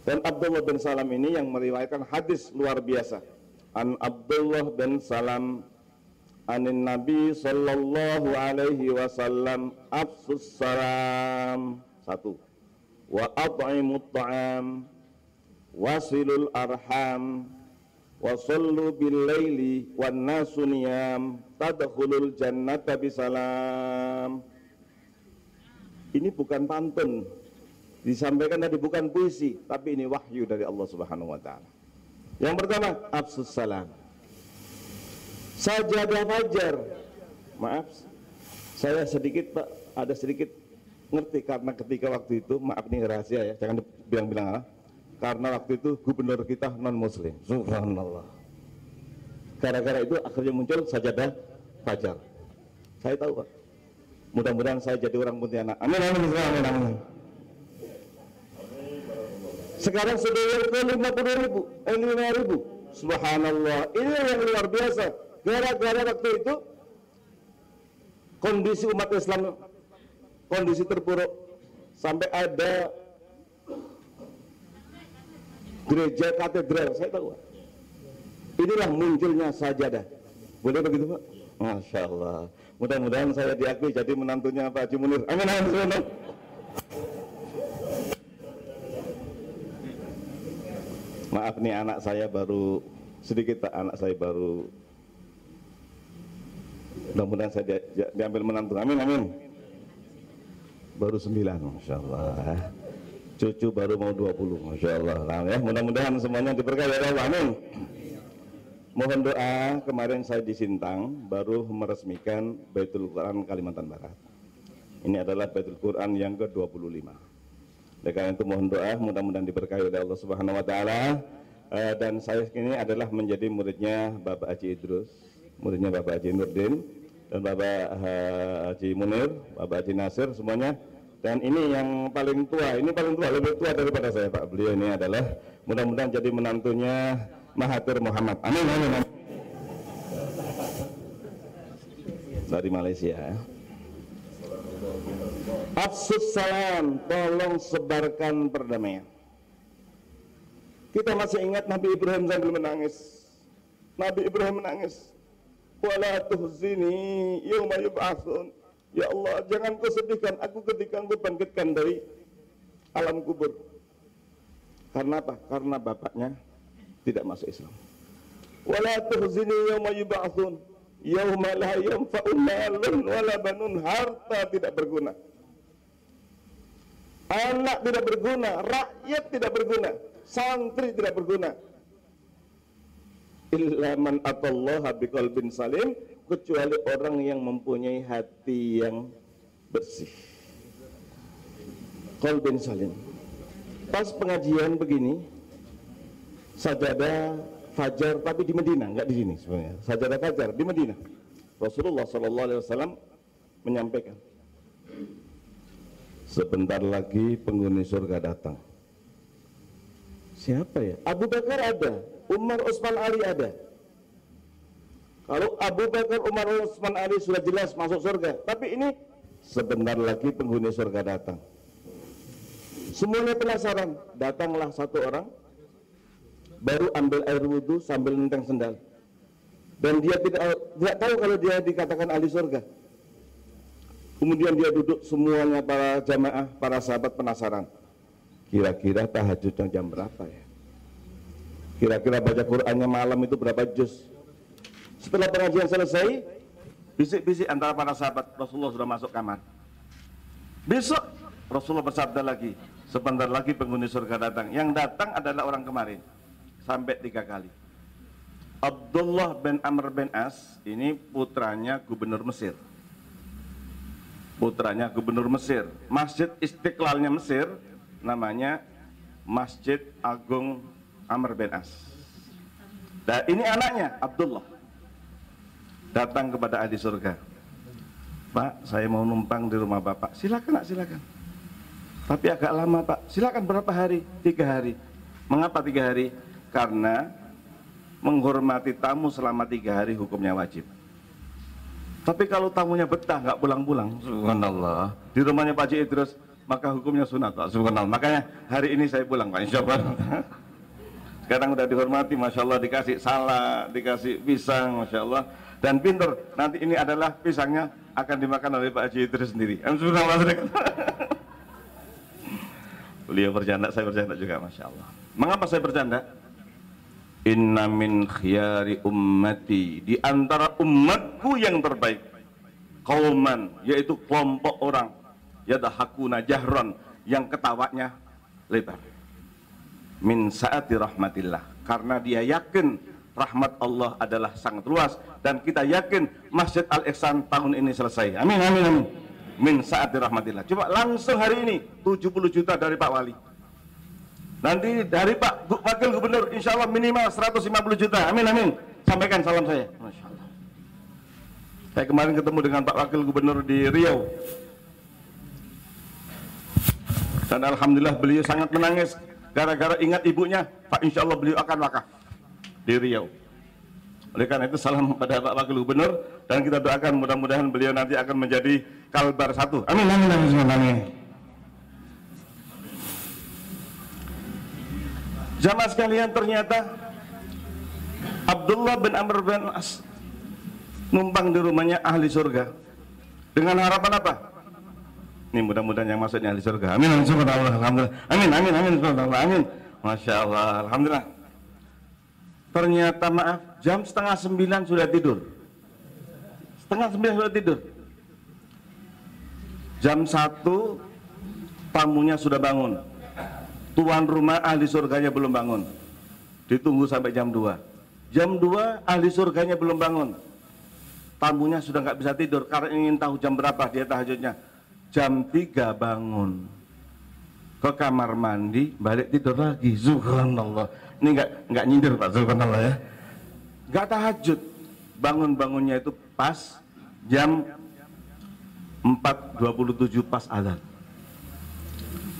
Dan Abdullah bin Salam ini yang meriwayatkan hadis luar biasa. An Abdullah bin Salam anin Nabi sallallahu alaihi wasallam afsus salam. 1. Wa at'imut ta'am wasilul arham wa sallu bil laili wan nasu niyam tadkhulul jannata bisalam. Ini bukan pantun, disampaikan tadi bukan puisi, tapi ini wahyu dari Allah Subhanahu wa taala. Yang pertama, afsus salam. Sajadah fajar. Maaf, saya sedikit Pak, ada sedikit ngerti karena ketika waktu itu, maaf ini rahasia ya, jangan bilang-bilang karena waktu itu gubernur kita non muslim. Subhanallah. Gara-gara itu akhirnya muncul sajadah fajar. Saya tahu Pak. Mudah-mudahan saya jadi orang Pontianak. Amin amin amin amin. Sekarang sudah ke 50.000, 5.000. Subhanallah. Ini yang luar biasa. Gara-gara waktu itu kondisi umat Islam kondisi terpuruk sampai ada gereja katedral, saya tahu. Inilah munculnya sajadah. Boleh begitu Pak? Masya Allah. Mudah-mudahan saya diakui jadi menantunya Pak Haji Munir. Amin amin. Maaf nih anak saya baru sedikit Pak, anak saya baru. Mudah-mudahan saya diambil menantu. Amin amin. Baru 9, Masya Allah. Cucu baru mau 20, Masya Allah. Nah, ya, mudah-mudahan semuanya diberkahi oleh Allah. Amin. Mohon doa, kemarin saya di Sintang baru meresmikan Baitul Quran Kalimantan Barat. Ini adalah Baitul Quran yang ke-25. Oleh karena itu mohon doa, mudah-mudahan diberkahi oleh Allah Subhanahu wa taala. Dan saya ini adalah menjadi muridnya Bapak Haji Idrus, muridnya Bapak Haji Nurdin, dan Bapak Haji Munir, Bapak Haji Nasir, semuanya. Dan ini yang paling tua, ini paling tua, lebih tua daripada saya Pak. Beliau ini adalah mudah-mudahan jadi menantunya Mahathir Muhammad. Amin amin amin. Dari Malaysia. Afsus salam, tolong sebarkan perdamaian. Kita masih ingat Nabi Ibrahim sambil menangis. Nabi Ibrahim menangis. Wala tuhzini yauma yub'atsun. Ya Allah, jangan kau sedihkan aku ketika engkau bangkitkan dari alam kubur. Karena apa? Karena bapaknya tidak masuk Islam. Wala tuhzini yauma yub'atsun. Yauma la yanfa'u malun wala banun, harta tidak berguna. Anak tidak berguna, rakyat tidak berguna, santri tidak berguna. Illa man atallaha biqalbin salim, kecuali orang yang mempunyai hati yang bersih. Qalbin salim. Pas pengajian begini, sajadah fajar, tapi di Medina, enggak di sini sebenarnya. Sajadah fajar di Medina. Rasulullah SAW menyampaikan, sebentar lagi penghuni surga datang. Siapa ya? Abu Bakar ada, Umar, Utsman, Ali ada. Kalau Abu Bakar, Umar, Utsman, Ali sudah jelas masuk surga, tapi ini sebentar lagi penghuni surga datang. Semuanya penasaran. Datanglah satu orang, baru ambil air wudhu sambil nenteng sendal, dan dia tidak tahu kalau dia dikatakan ahli surga. Kemudian dia duduk, semuanya para jamaah, para sahabat penasaran. Kira-kira tahajudnya jam berapa ya? Kira-kira baca Qur'annya malam itu berapa juz? Setelah pengajian selesai, bisik-bisik antara para sahabat, Rasulullah sudah masuk kamar. Besok Rasulullah bersabda lagi, sebentar lagi penghuni surga datang. Yang datang adalah orang kemarin. Sampai 3 kali. Abdullah bin Amr bin As, ini putranya gubernur Mesir. Putranya gubernur Mesir. Masjid Istiqlalnya Mesir namanya Masjid Agung Amr bin As. Dan ini anaknya Abdullah datang kepada ahli surga. Pak, saya mau numpang di rumah Bapak. Silakan nak, silakan. Tapi agak lama Pak. Silakan, berapa hari? 3 hari. Mengapa 3 hari? Karena menghormati tamu selama 3 hari hukumnya wajib. Tapi kalau tamunya betah nggak pulang-pulang, subhanallah, di rumahnya Pak Haji Idrus, maka hukumnya sunat, Pak. Subhanallah. Makanya hari ini saya pulang, Pak, insya Allah. Sekarang udah dihormati, masya Allah, dikasih salad, dikasih pisang, masya Allah, dan pinter. Nanti ini adalah pisangnya akan dimakan oleh Pak Haji Idrus sendiri. Beliau bercanda, saya bercanda juga, masya Allah. Mengapa saya bercanda? Inna min khiyari ummati, di antara umatku yang terbaik, kauman, yaitu kelompok orang, yadhakuna jahron, yang ketawanya lebar, min saati rahmatillah, karena dia yakin rahmat Allah adalah sangat luas, dan kita yakin Masjid Al-Ihsan tahun ini selesai. Amin, amin, amin. Min saati rahmatillah. Coba langsung hari ini 70 juta dari Pak Wali. Nanti dari Pak Wakil Gubernur insya Allah minimal 150 juta. Amin, amin. Sampaikan salam saya. Masya Allah. Saya kemarin ketemu dengan Pak Wakil Gubernur di Riau, dan alhamdulillah beliau sangat menangis gara-gara ingat ibunya. Pak, insya Allah beliau akan wakaf di Riau. Oleh karena itu salam pada Pak Wakil Gubernur, dan kita doakan mudah-mudahan beliau nanti akan menjadi Kalbar 1. Amin, amin, amin, amin. Jamaah sekalian, ternyata Abdullah bin Amr bin As numpang di rumahnya ahli surga dengan harapan apa? Ini mudah-mudahan yang masuknya ahli surga. Amin, amin, subhanallah, alhamdulillah. Amin, amin, amin, subhanallah, amin. Masya Allah, alhamdulillah. Ternyata maaf, jam 8:30 sudah tidur. 8:30 sudah tidur. Jam 1 tamunya sudah bangun. Tuan rumah ahli surganya belum bangun. Ditunggu sampai jam 2. Jam 2 ahli surganya belum bangun. Tamunya sudah nggak bisa tidur karena ingin tahu jam berapa dia tahajudnya. Jam 3 bangun. Ke kamar mandi, balik tidur lagi. Subhanallah. Ini nggak nyindir, Pak, subhanallah ya. Nggak tahajud. Bangun-bangunnya itu pas jam 4:27 pas azan.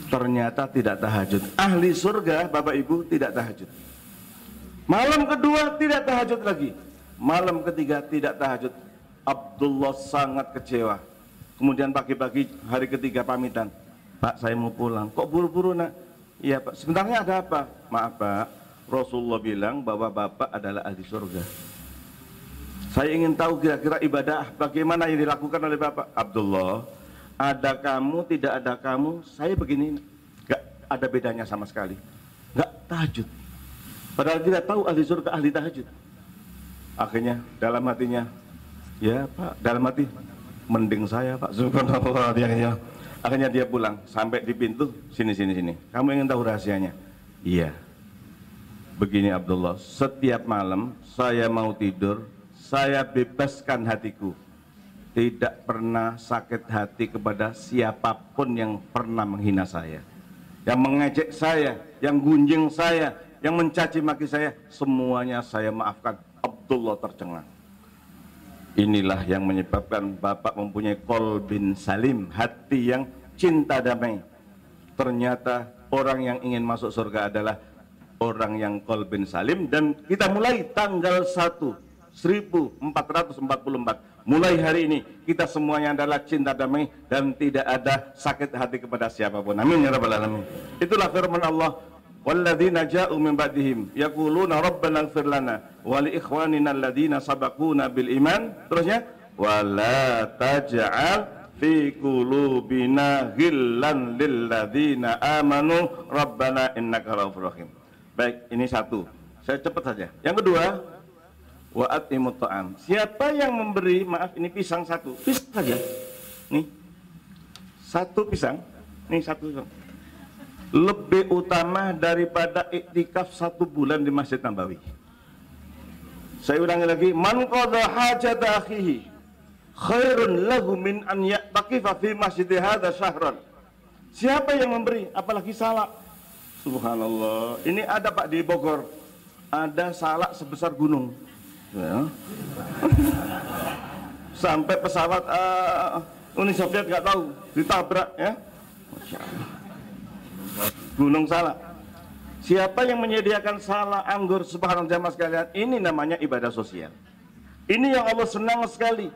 Ternyata tidak tahajud. Ahli surga, Bapak Ibu, tidak tahajud. Malam kedua tidak tahajud lagi. Malam ketiga tidak tahajud. Abdullah sangat kecewa. Kemudian pagi-pagi hari ketiga pamitan. Pak, saya mau pulang. Kok buru-buru, nak? Iya, Pak. Sebenarnya ada apa? Maaf, Pak. Rasulullah bilang bahwa Bapak adalah ahli surga. Saya ingin tahu kira-kira ibadah bagaimana yang dilakukan oleh Bapak. Abdullah, ada kamu, tidak ada kamu, saya begini, gak ada bedanya sama sekali. Gak tahajud. Padahal kita tahu ahli surga ahli tahajud. Akhirnya dalam hatinya, ya Pak, dalam hati, mending saya, Pak, subhanallah. Akhirnya dia pulang, sampai di pintu, sini. Kamu ingin tahu rahasianya? Iya. Begini Abdullah, setiap malam saya mau tidur, saya bebaskan hatiku. Tidak pernah sakit hati kepada siapapun yang pernah menghina saya, yang mengejek saya, yang gunjing saya, yang mencaci maki saya, semuanya saya maafkan. Abdullah tercengang. Inilah yang menyebabkan Bapak mempunyai qalbin salim, hati yang cinta damai. Ternyata orang yang ingin masuk surga adalah orang yang qalbin salim. Dan kita mulai tanggal 1 1444. Mulai hari ini kita semuanya adalah cinta damai dan tidak ada sakit hati kepada siapapun. Amin ya rabbal alamin. Itulah firman Allah, walladzina ja'u min ba'dihim yaquluna rabbana ighfir lana wa li ikhwanina alladzina sabaquna bil iman. Terusnya, wala taj'al fi qulubina ghillan lil ladzina amanu rabbana innaka ra'ufur rahim. Baik, ini satu. Saya cepat saja. Yang kedua, wa atimut ta'am. Siapa yang memberi, maaf ini pisang satu, pisang saja. Nih. Satu pisang. Nih satu pisang. Lebih utama daripada iktikaf 1 bulan di Masjid Nabawi. Saya ulangi lagi, man qadha hajata akhihi khairun lahu min an ya'taqifa fi masjid hadza syahran. Siapa yang memberi, apalagi salak. Subhanallah. Ini ada Pak di Bogor. Ada salak sebesar gunung. Ya. Sampai pesawat Uni Soviet nggak tahu ditabrak ya. Masya Allah. Gunung salak. Siapa yang menyediakan salak, anggur, subhanallah jamaah sekalian, ini namanya ibadah sosial. Ini yang Allah senang sekali.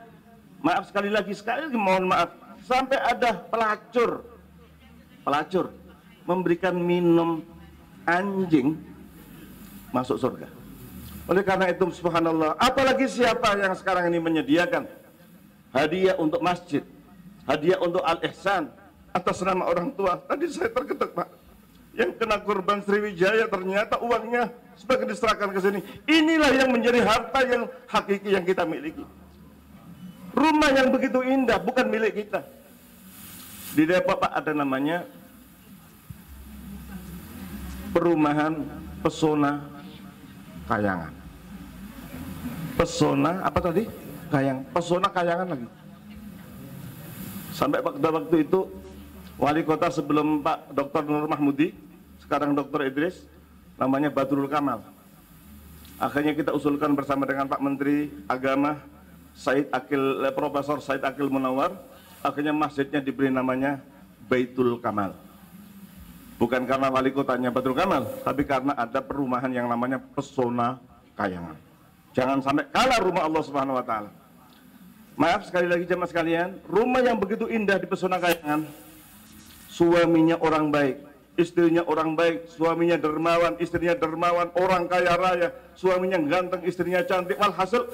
Maaf sekali lagi mohon maaf, sampai ada pelacur memberikan minum anjing masuk surga. Oleh karena itu subhanallah, apalagi siapa yang sekarang ini menyediakan hadiah untuk masjid, hadiah untuk Al-Ihsan atas nama orang tua. Tadi saya tergetek, Pak, yang kena korban Sriwijaya ternyata uangnya sebagian diserahkan ke sini. Inilah yang menjadi harta yang hakiki yang kita miliki. Rumah yang begitu indah bukan milik kita. Di Depok, Pak, ada namanya Perumahan Pesona Kayangan. Pesona apa tadi? Pesona Kayangan lagi. Sampai pada waktu itu wali kota sebelum Pak Dr. Nur Mahmudi, sekarang Dr. Idris, namanya Badrul Kamal. Akhirnya kita usulkan bersama dengan Pak Menteri Agama Profesor Said Akil Munawar, akhirnya masjidnya diberi namanya Baitul Kamal. Bukan karena wali kotanya Badrul Kamal, tapi karena ada perumahan yang namanya Pesona Kayangan. Jangan sampai kalah rumah Allah Subhanahu wa taala. Maaf sekali lagi jemaah sekalian, rumah yang begitu indah di Pesona Kayangan, suaminya orang baik, istrinya orang baik, suaminya dermawan, istrinya dermawan, orang kaya raya, suaminya ganteng, istrinya cantik, walhasil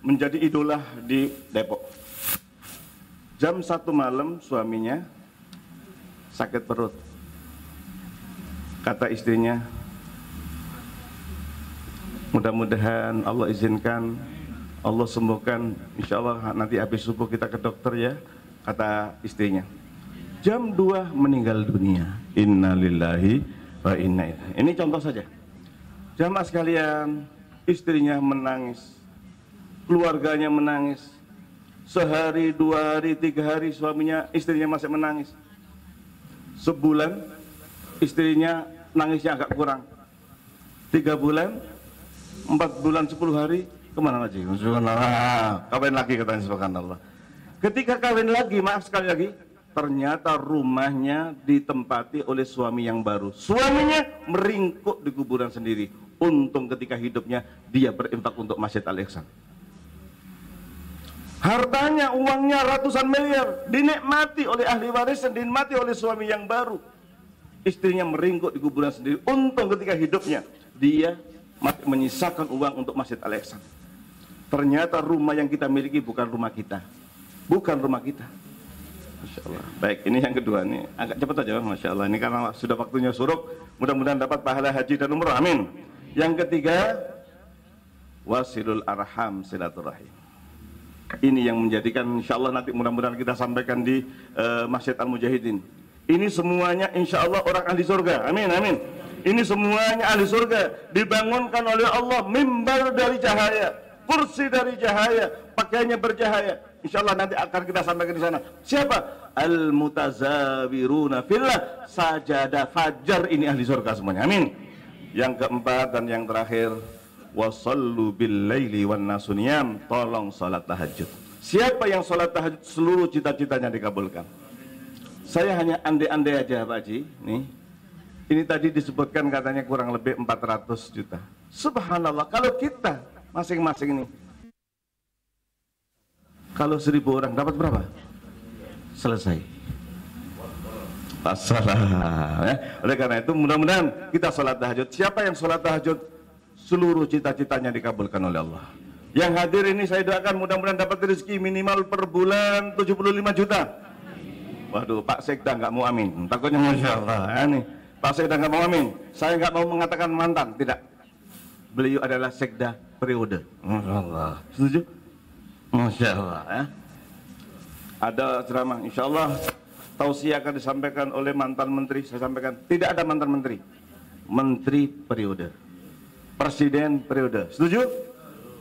menjadi idola di Depok. Jam 1 malam suaminya sakit perut. Kata istrinya, mudah-mudahan Allah izinkan, Allah sembuhkan, insya Allah nanti habis subuh kita ke dokter ya, kata istrinya. Jam 2 meninggal dunia. Innalillahi wa inna ilaihi. Ini contoh saja. Jamaah sekalian, istrinya menangis, keluarganya menangis. Sehari, 2 hari, 3 hari istrinya masih menangis. Sebulan istrinya nangisnya agak kurang. 3 bulan, 4 bulan, 10 hari, kemana lagi? Kawin lagi katanya, subhanallah. Ketika kawin lagi, maaf sekali lagi, ternyata rumahnya ditempati oleh suami yang baru. Suaminya meringkuk di kuburan sendiri. Untung ketika hidupnya dia berinfak untuk Masjid Al-Ihsan. Hartanya, uangnya ratusan miliar dinikmati oleh ahli waris dan dinikmati oleh suami yang baru. Istrinya meringkuk di kuburan sendiri. Untung ketika hidupnya dia menyisakan uang untuk Masjid Al-Ihsan. Ternyata rumah yang kita miliki bukan rumah kita. Bukan rumah kita. Masya Allah. Baik, ini yang kedua nih, agak cepat aja, Masya Allah. Ini karena sudah waktunya suruk, mudah-mudahan dapat pahala haji dan umrah, amin. Yang ketiga, wasilul arham, silaturahim. Ini yang menjadikan, insya Allah nanti mudah-mudahan kita sampaikan di Masjid Al-Mujahidin. Ini semuanya insya Allah orang ahli surga, amin, amin. Ini semuanya ahli surga, dibangunkan oleh Allah mimbar dari cahaya, kursi dari cahaya, pakaiannya bercahaya. Insya Allah nanti akan kita sampaikan di sana. Siapa? Al-mutazawiruna fillah, sajadah fajar, ini ahli surga semuanya. Amin. Yang keempat dan yang terakhir, wasallu bil laili wan nasu niyam, tolong salat tahajud. Siapa yang salat tahajud seluruh cita-citanya dikabulkan. Saya hanya andai-andai aja Pak Haji, nih. Ini tadi disebutkan katanya kurang lebih 400 juta. Subhanallah, kalau kita masing-masing nih, kalau 1000 orang dapat berapa? Selesai. Assalam. Ya. Oleh karena itu mudah-mudahan kita sholat tahajud. Siapa yang sholat tahajud, seluruh cita-citanya dikabulkan oleh Allah. Yang hadir ini saya doakan mudah-mudahan dapat rezeki minimal per bulan 75 juta. Waduh, Pak Sekda nggak mau amin. Takutnya Masya Allah. Ya, nih. Pak Sekda nggak mau amin. Saya nggak mau mengatakan mantan, tidak. Beliau adalah Sekda periode. Masya Allah. Setuju? Masya Allah ya. Ada ceramah, insya Allah tausiah akan disampaikan oleh mantan menteri. Saya sampaikan, tidak ada mantan menteri. Menteri periode, presiden periode. Setuju?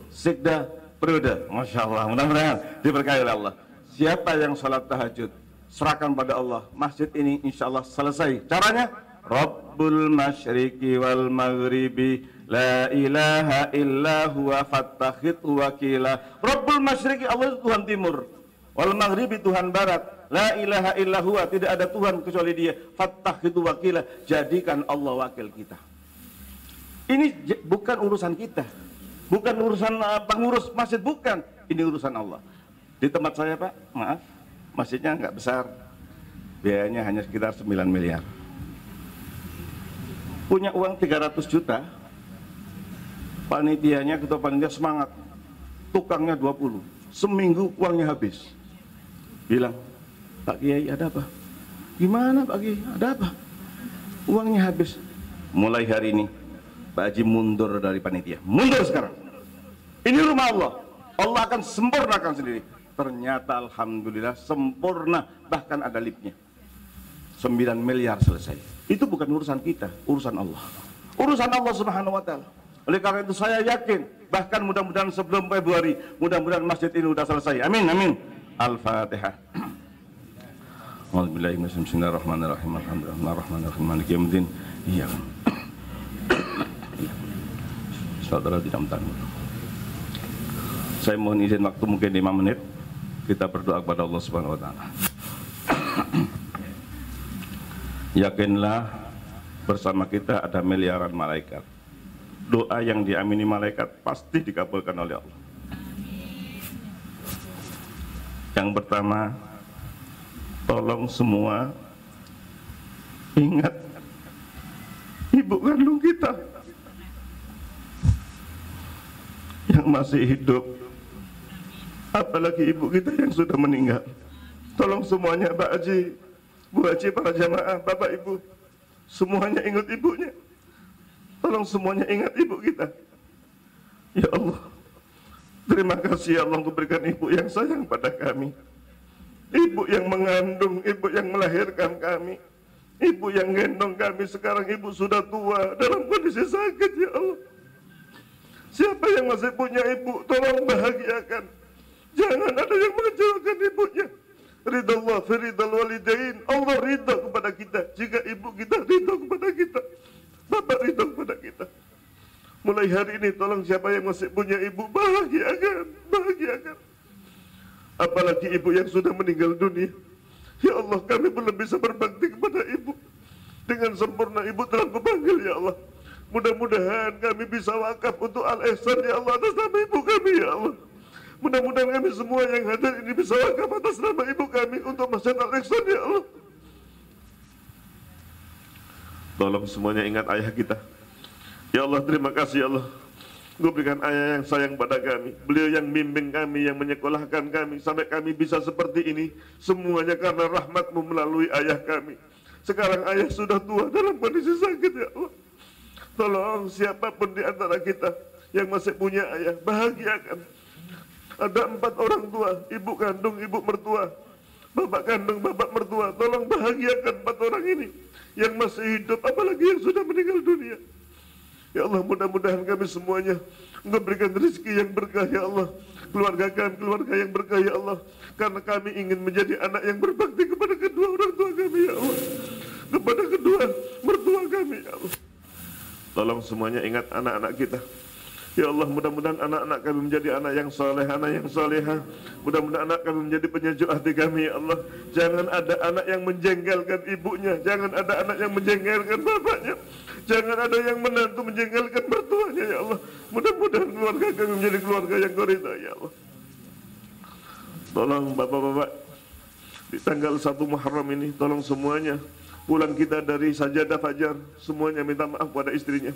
Sekda periode. Masya Allah, mudah-mudahan diberkahi oleh Allah. Siapa yang sholat tahajud, serahkan pada Allah. Masjid ini insya Allah selesai. Caranya, Rabbul masyriqi wal maghribi, la ilaha illa huwa fattakhidhu wakila. Rabbul masyriqi, Allah itu Tuhan timur, wal maghribi Tuhan barat, la ilaha illa huwa, tidak ada Tuhan kecuali Dia. Fattakhidhu wakila, jadikan Allah wakil kita. Ini bukan urusan kita, bukan urusan pengurus masjid, bukan. Ini urusan Allah. Di tempat saya, Pak, maaf, masjidnya nggak besar, biayanya hanya sekitar 9 miliar. Punya uang 300 juta, panitianya, ketua panitia semangat, tukangnya 20, seminggu uangnya habis. Bilang, Pak Kiai ada apa? Gimana Pak Kiai, ada apa? Uangnya habis. Mulai hari ini Pak Haji mundur dari panitia, mundur sekarang. Ini rumah Allah, Allah akan sempurnakan sendiri. Ternyata alhamdulillah sempurna, bahkan ada lipnya. 9 miliar selesai. Itu bukan urusan kita, urusan Allah, urusan Allah Subhanahu wa Ta'ala. Oleh karena itu saya yakin, bahkan mudah-mudahan sebelum Februari, mudah-mudahan masjid ini sudah selesai. Amin, amin. Al-Fatihah. Bismillahirrahmanirrahim. Alhamdulillahirrahmanirrahim. Maliki yaumiddin. Iya. Saudara tidak mentanggung. Saya mohon izin waktu mungkin 5 menit. Kita berdoa kepada Allah Subhanahu wa Ta'ala. Yakinlah bersama kita ada miliaran malaikat. Doa yang diamini malaikat pasti dikabulkan oleh Allah. Yang pertama, tolong semua ingat ibu kandung kita yang masih hidup, apalagi ibu kita yang sudah meninggal. Tolong semuanya, Pak Haji, Bu Haji, para jamaah, Bapak Ibu, semuanya ingat ibunya. Tolong semuanya ingat ibu kita. Ya Allah, terima kasih ya Allah, berikan ibu yang sayang pada kami, ibu yang mengandung, ibu yang melahirkan kami, ibu yang gendong kami. Sekarang ibu sudah tua dalam kondisi sakit. Ya Allah, siapa yang masih punya ibu, tolong bahagiakan. Jangan ada yang mengecewakan ibunya. Ridallah fi ridal walidain. Allah ridha kepada kita jika ibu kita ridha kepada kita, bapak ridha kepada kita. Mulai hari ini tolong siapa yang masih punya ibu, bahagiakan, bahagiakan. Apalagi ibu yang sudah meninggal dunia. Ya Allah, kami belum bisa berbakti kepada ibu dengan sempurna. Ibu telah kupanggil ya Allah. Mudah-mudahan kami bisa wakaf untuk Al-Ihsan ya Allah atas nama ibu kami ya Allah. Mudah-mudahan kami semua yang hadir ini bisa wakaf atas nama ibu kami untuk Masjid Al-Ihsan ya Allah. Tolong semuanya ingat ayah kita. Ya Allah, terima kasih ya Allah. Engkau berikan ayah yang sayang pada kami. Beliau yang bimbing kami, yang menyekolahkan kami sampai kami bisa seperti ini. Semuanya karena rahmat-Mu melalui ayah kami. Sekarang ayah sudah tua dalam kondisi sakit ya Allah. Tolong siapapun di antara kita yang masih punya ayah, bahagiakan. Ada 4 orang tua, ibu kandung, ibu mertua, bapak kandung, bapak mertua. Tolong bahagiakan 4 orang ini yang masih hidup, apalagi yang sudah meninggal dunia. Ya Allah, mudah-mudahan kami semuanya Engkau berikan rezeki yang berkah ya Allah. Keluarga kami, keluarga yang berkah ya Allah. Karena kami ingin menjadi anak yang berbakti kepada kedua orang tua kami ya Allah, kepada kedua mertua kami ya Allah. Tolong semuanya ingat anak-anak kita. Ya Allah, mudah-mudahan anak-anak kami menjadi anak yang soleh, anak yang solehah. Mudah-mudahan anak kami menjadi penyejuk hati kami ya Allah. Jangan ada anak yang menjengkelkan ibunya, jangan ada anak yang menjengkelkan bapaknya, jangan ada yang menantu menjengkelkan mertuanya ya Allah. Mudah-mudahan keluarga kami menjadi keluarga yang Kau ridha ya Allah. Tolong bapak-bapak, di tanggal 1 Muharram ini, tolong semuanya pulang kita dari sajadah fajar, semuanya minta maaf pada istrinya.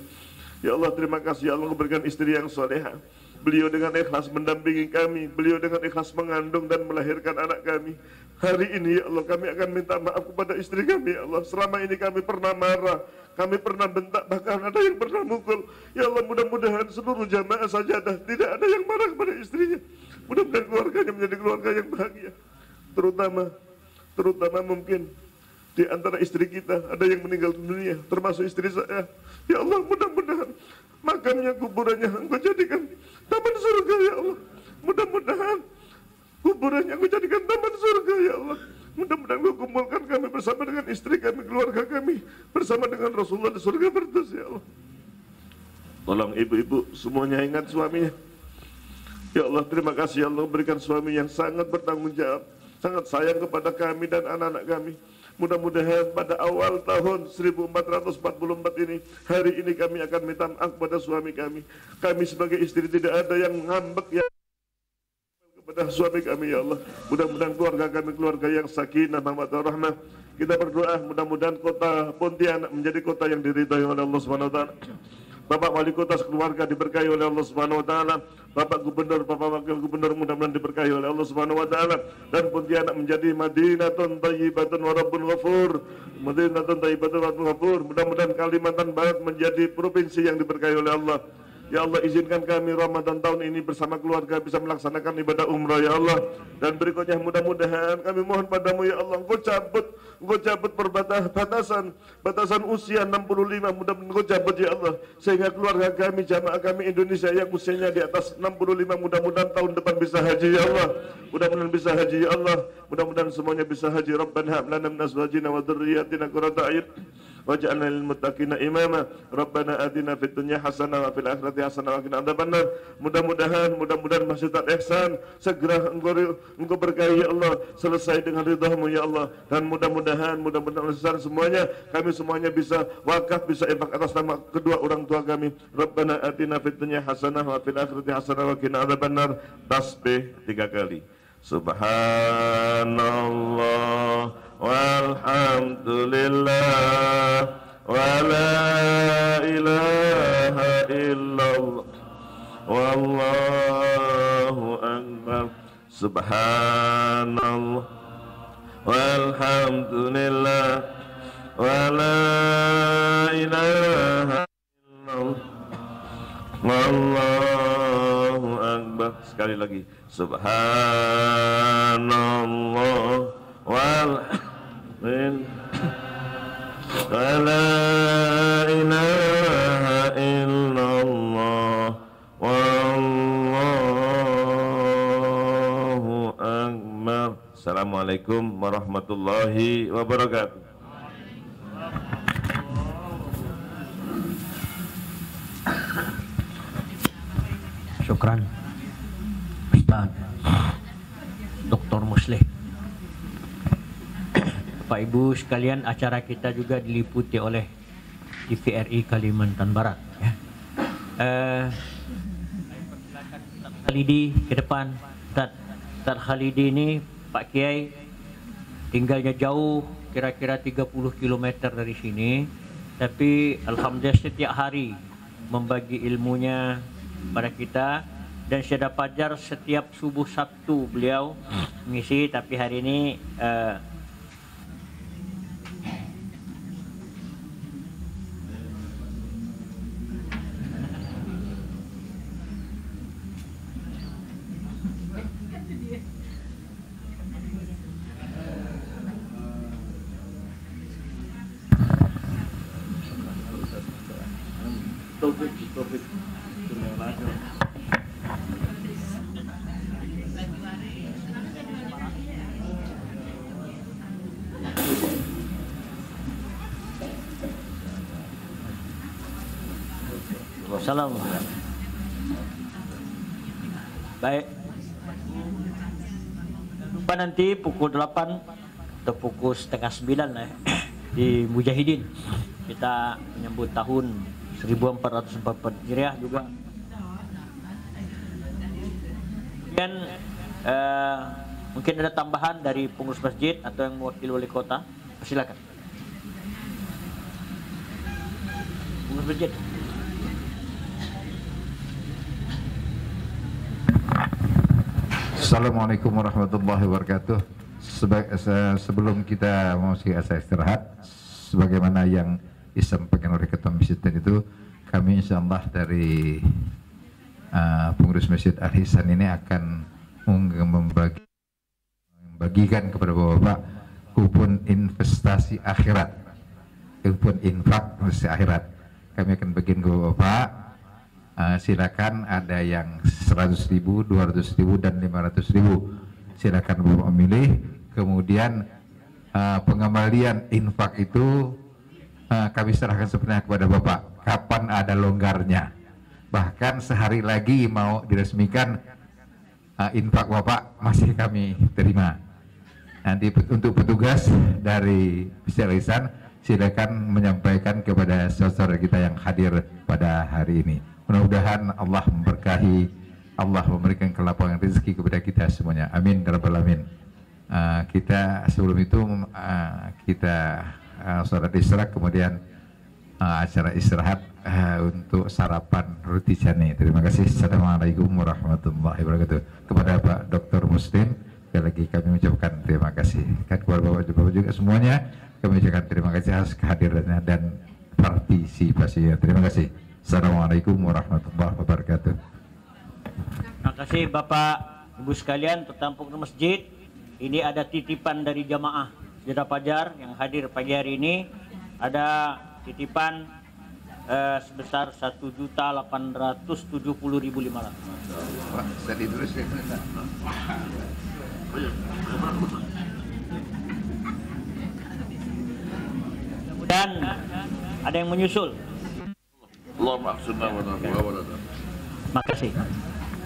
Ya Allah, terima kasih ya Allah, memberikan istri yang soleha. Beliau dengan ikhlas mendampingi kami, beliau dengan ikhlas mengandung dan melahirkan anak kami. Hari ini ya Allah, kami akan minta maaf kepada istri kami ya Allah. Selama ini kami pernah marah, kami pernah bentak, bahkan ada yang pernah mukul. Ya Allah, mudah-mudahan seluruh jamaah sajadah tidak ada yang marah kepada istrinya. Mudah-mudahan keluarganya menjadi keluarga yang bahagia. Terutama mungkin di antara istri kita ada yang meninggal dunia, termasuk istri saya. Ya Allah, mudah-mudahan makamnya, kuburannya Engkau jadikan taman surga ya Allah. Mudah-mudahan kuburannya Engkau jadikan taman surga ya Allah. Mudah-mudahan Engkau kumpulkan kami bersama dengan istri kami, keluarga kami, bersama dengan Rasulullah di surga Firdaus ya Allah. Tolong ibu-ibu semuanya ingat suaminya. Ya Allah, terima kasih ya Allah, berikan suami yang sangat bertanggung jawab, sangat sayang kepada kami dan anak-anak kami. Mudah-mudahan pada awal tahun 1444 ini, hari ini kami akan minta maaf kepada suami kami. Kami sebagai istri tidak ada yang ngambek ya kepada suami kami, ya Allah. Mudah-mudahan keluarga kami keluarga yang sakinah, mawaddah, rahmah. Kita berdoa mudah-mudahan kota Pontianak menjadi kota yang diridhai oleh Allah Subhanahu wa taala. Bapak Wali Kota sekeluarga diberkahi oleh Allah Subhanahu wa taala. Bapak Gubernur, Bapak Wakil Gubernur mudah-mudahan diberkahi oleh Allah Subhanahu wa taala, dan Pontianak menjadi Madinatun Thayyibatun wa Rabbun Ghafur. Madinatun Thayyibatun wa Rabbun Ghafur. Mudah-mudahan Kalimantan Barat menjadi provinsi yang diberkahi oleh Allah. Ya Allah, izinkan kami Ramadan tahun ini bersama keluarga bisa melaksanakan ibadah umrah, ya Allah. Dan berikutnya mudah-mudahan kami mohon padamu, ya Allah, Engkau cabut batasan usia 65, mudah-mudahan Engkau cabut, ya Allah, sehingga keluarga kami, jamaah kami Indonesia yang usianya di atas 65, mudah-mudahan tahun depan bisa haji, ya Allah. Mudah-mudahan bisa haji, ya Allah. Mudah-mudahan semuanya bisa haji. Rabbana hab lana min azwajina wa dhurriyyatina qurrata a'yun waj'alna lil muttaqina imama. Rabbana atina fid dunya hasanah wa fil akhirati hasanah wa qina adzabannar. Mudah-mudahan Masjid Al-Ihsan segera Engkau berkahi, ya Allah, selesai dengan ridha-Mu, ya Allah. Dan mudah-mudahan semuanya, kami semuanya bisa wakaf, bisa infak atas nama kedua orang tua kami. Rabbana atina fid dunya hasanah wa fil akhirati hasanah wa qina adzabannar. Tasbih 3 kali. Subhanallah walhamdulillah wa la ilaha illallah wallahu akbar. Subhanallah walhamdulillah wa la ilaha illallah wallahu akbar. Sekali lagi. Subhanallah walhamdulillah wa la ilaha illallah wallahu akbar. Assalamualaikum warahmatullahi wabarakatuh. Syukran Ustaz Dr. Muslih. Bapak Ibu sekalian, acara kita juga diliputi oleh TVRI Kalimantan Barat, ya. Ustaz Khalidi ke depan. Ustaz Khalidi ini Pak Kiai tinggalnya jauh, kira-kira 30 km dari sini, tapi alhamdulillah setiap hari membagi ilmunya pada kita. Dan Syeda Fajar setiap subuh Sabtu beliau mengisi, tapi hari ini Salam. Baik. Lupa nanti pukul 8 atau pukul setengah 9 di Mujahidin kita menyambut tahun 1444 Hijriah juga. Kemudian mungkin ada tambahan dari pengurus masjid atau yang mewakili wali kota, silakan. Pengurus masjid. Assalamualaikum warahmatullahi wabarakatuh. Sebelum kita memasuki asa istirahat, sebagaimana yang disampaikan oleh Ketua Masjid itu, kami insyaallah dari pengurus Masjid Al-Ihsan ini akan membagikan kepada Bapak kupon investasi akhirat, kupon infak investasi akhirat. Kami akan bagikan ke Bapak. Silakan, ada yang 100.000, 200.000 dan 500.000. Silakan Bapak memilih. Kemudian pengembalian infak itu kami serahkan sepenuhnya kepada Bapak. Kapan ada longgarnya? Bahkan sehari lagi mau diresmikan, infak Bapak masih kami terima. Nanti untuk petugas dari Masjid Al-Ihsan silakan menyampaikan kepada saudara kita yang hadir pada hari ini. Mudah-mudahan Allah memberkahi, Allah memberikan kelapangan rezeki kepada kita semuanya. Amin ya rabbal alamin. Kita sebelum itu kita sholat isyarat, kemudian acara istirahat untuk sarapan roti canai. Terima kasih. Assalamualaikum warahmatullahi wabarakatuh. Kepada Pak Dr. Muslim, sekali lagi kami mengucapkan terima kasih. Kan kepada Bapak juga semuanya kami ucapkan terima kasih atas kehadirannya dan partisipasinya. Terima kasih. Assalamualaikum warahmatullahi wabarakatuh. Terima kasih Bapak Ibu sekalian, tertampung di masjid. Ini ada titipan dari jamaah Jeddah Fajar yang hadir pagi hari ini. Ada titipan sebesar 1.870.500. Pak, tadi terus ya. Dan ada yang menyusul. Terima kasih.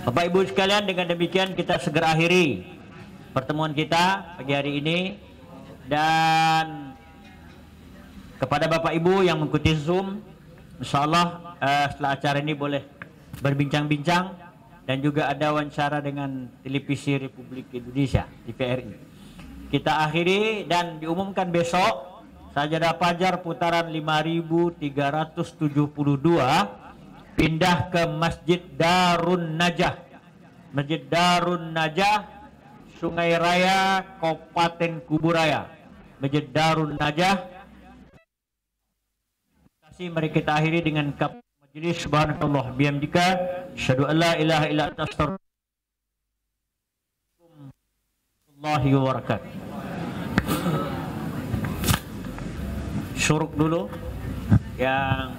Bapak Ibu sekalian, dengan demikian kita segera akhiri pertemuan kita pagi hari ini, dan kepada Bapak Ibu yang mengikuti Zoom, insyaallah setelah acara ini boleh berbincang-bincang, dan juga ada wawancara dengan Televisi Republik Indonesia TVRI. Kita akhiri dan diumumkan besok Sajadah Fajar putaran 5.372 pindah ke Masjid Darun Najah. Masjid Darun Najah, Sungai Raya, Kabupaten Kuburaya. Masjid Darun Najah. Mari kita akhiri dengan majelis subhanallah bihamdika asyhadu an la ilaha illa anta astaghfirullahi wa barakatuh. Syuruk dulu yang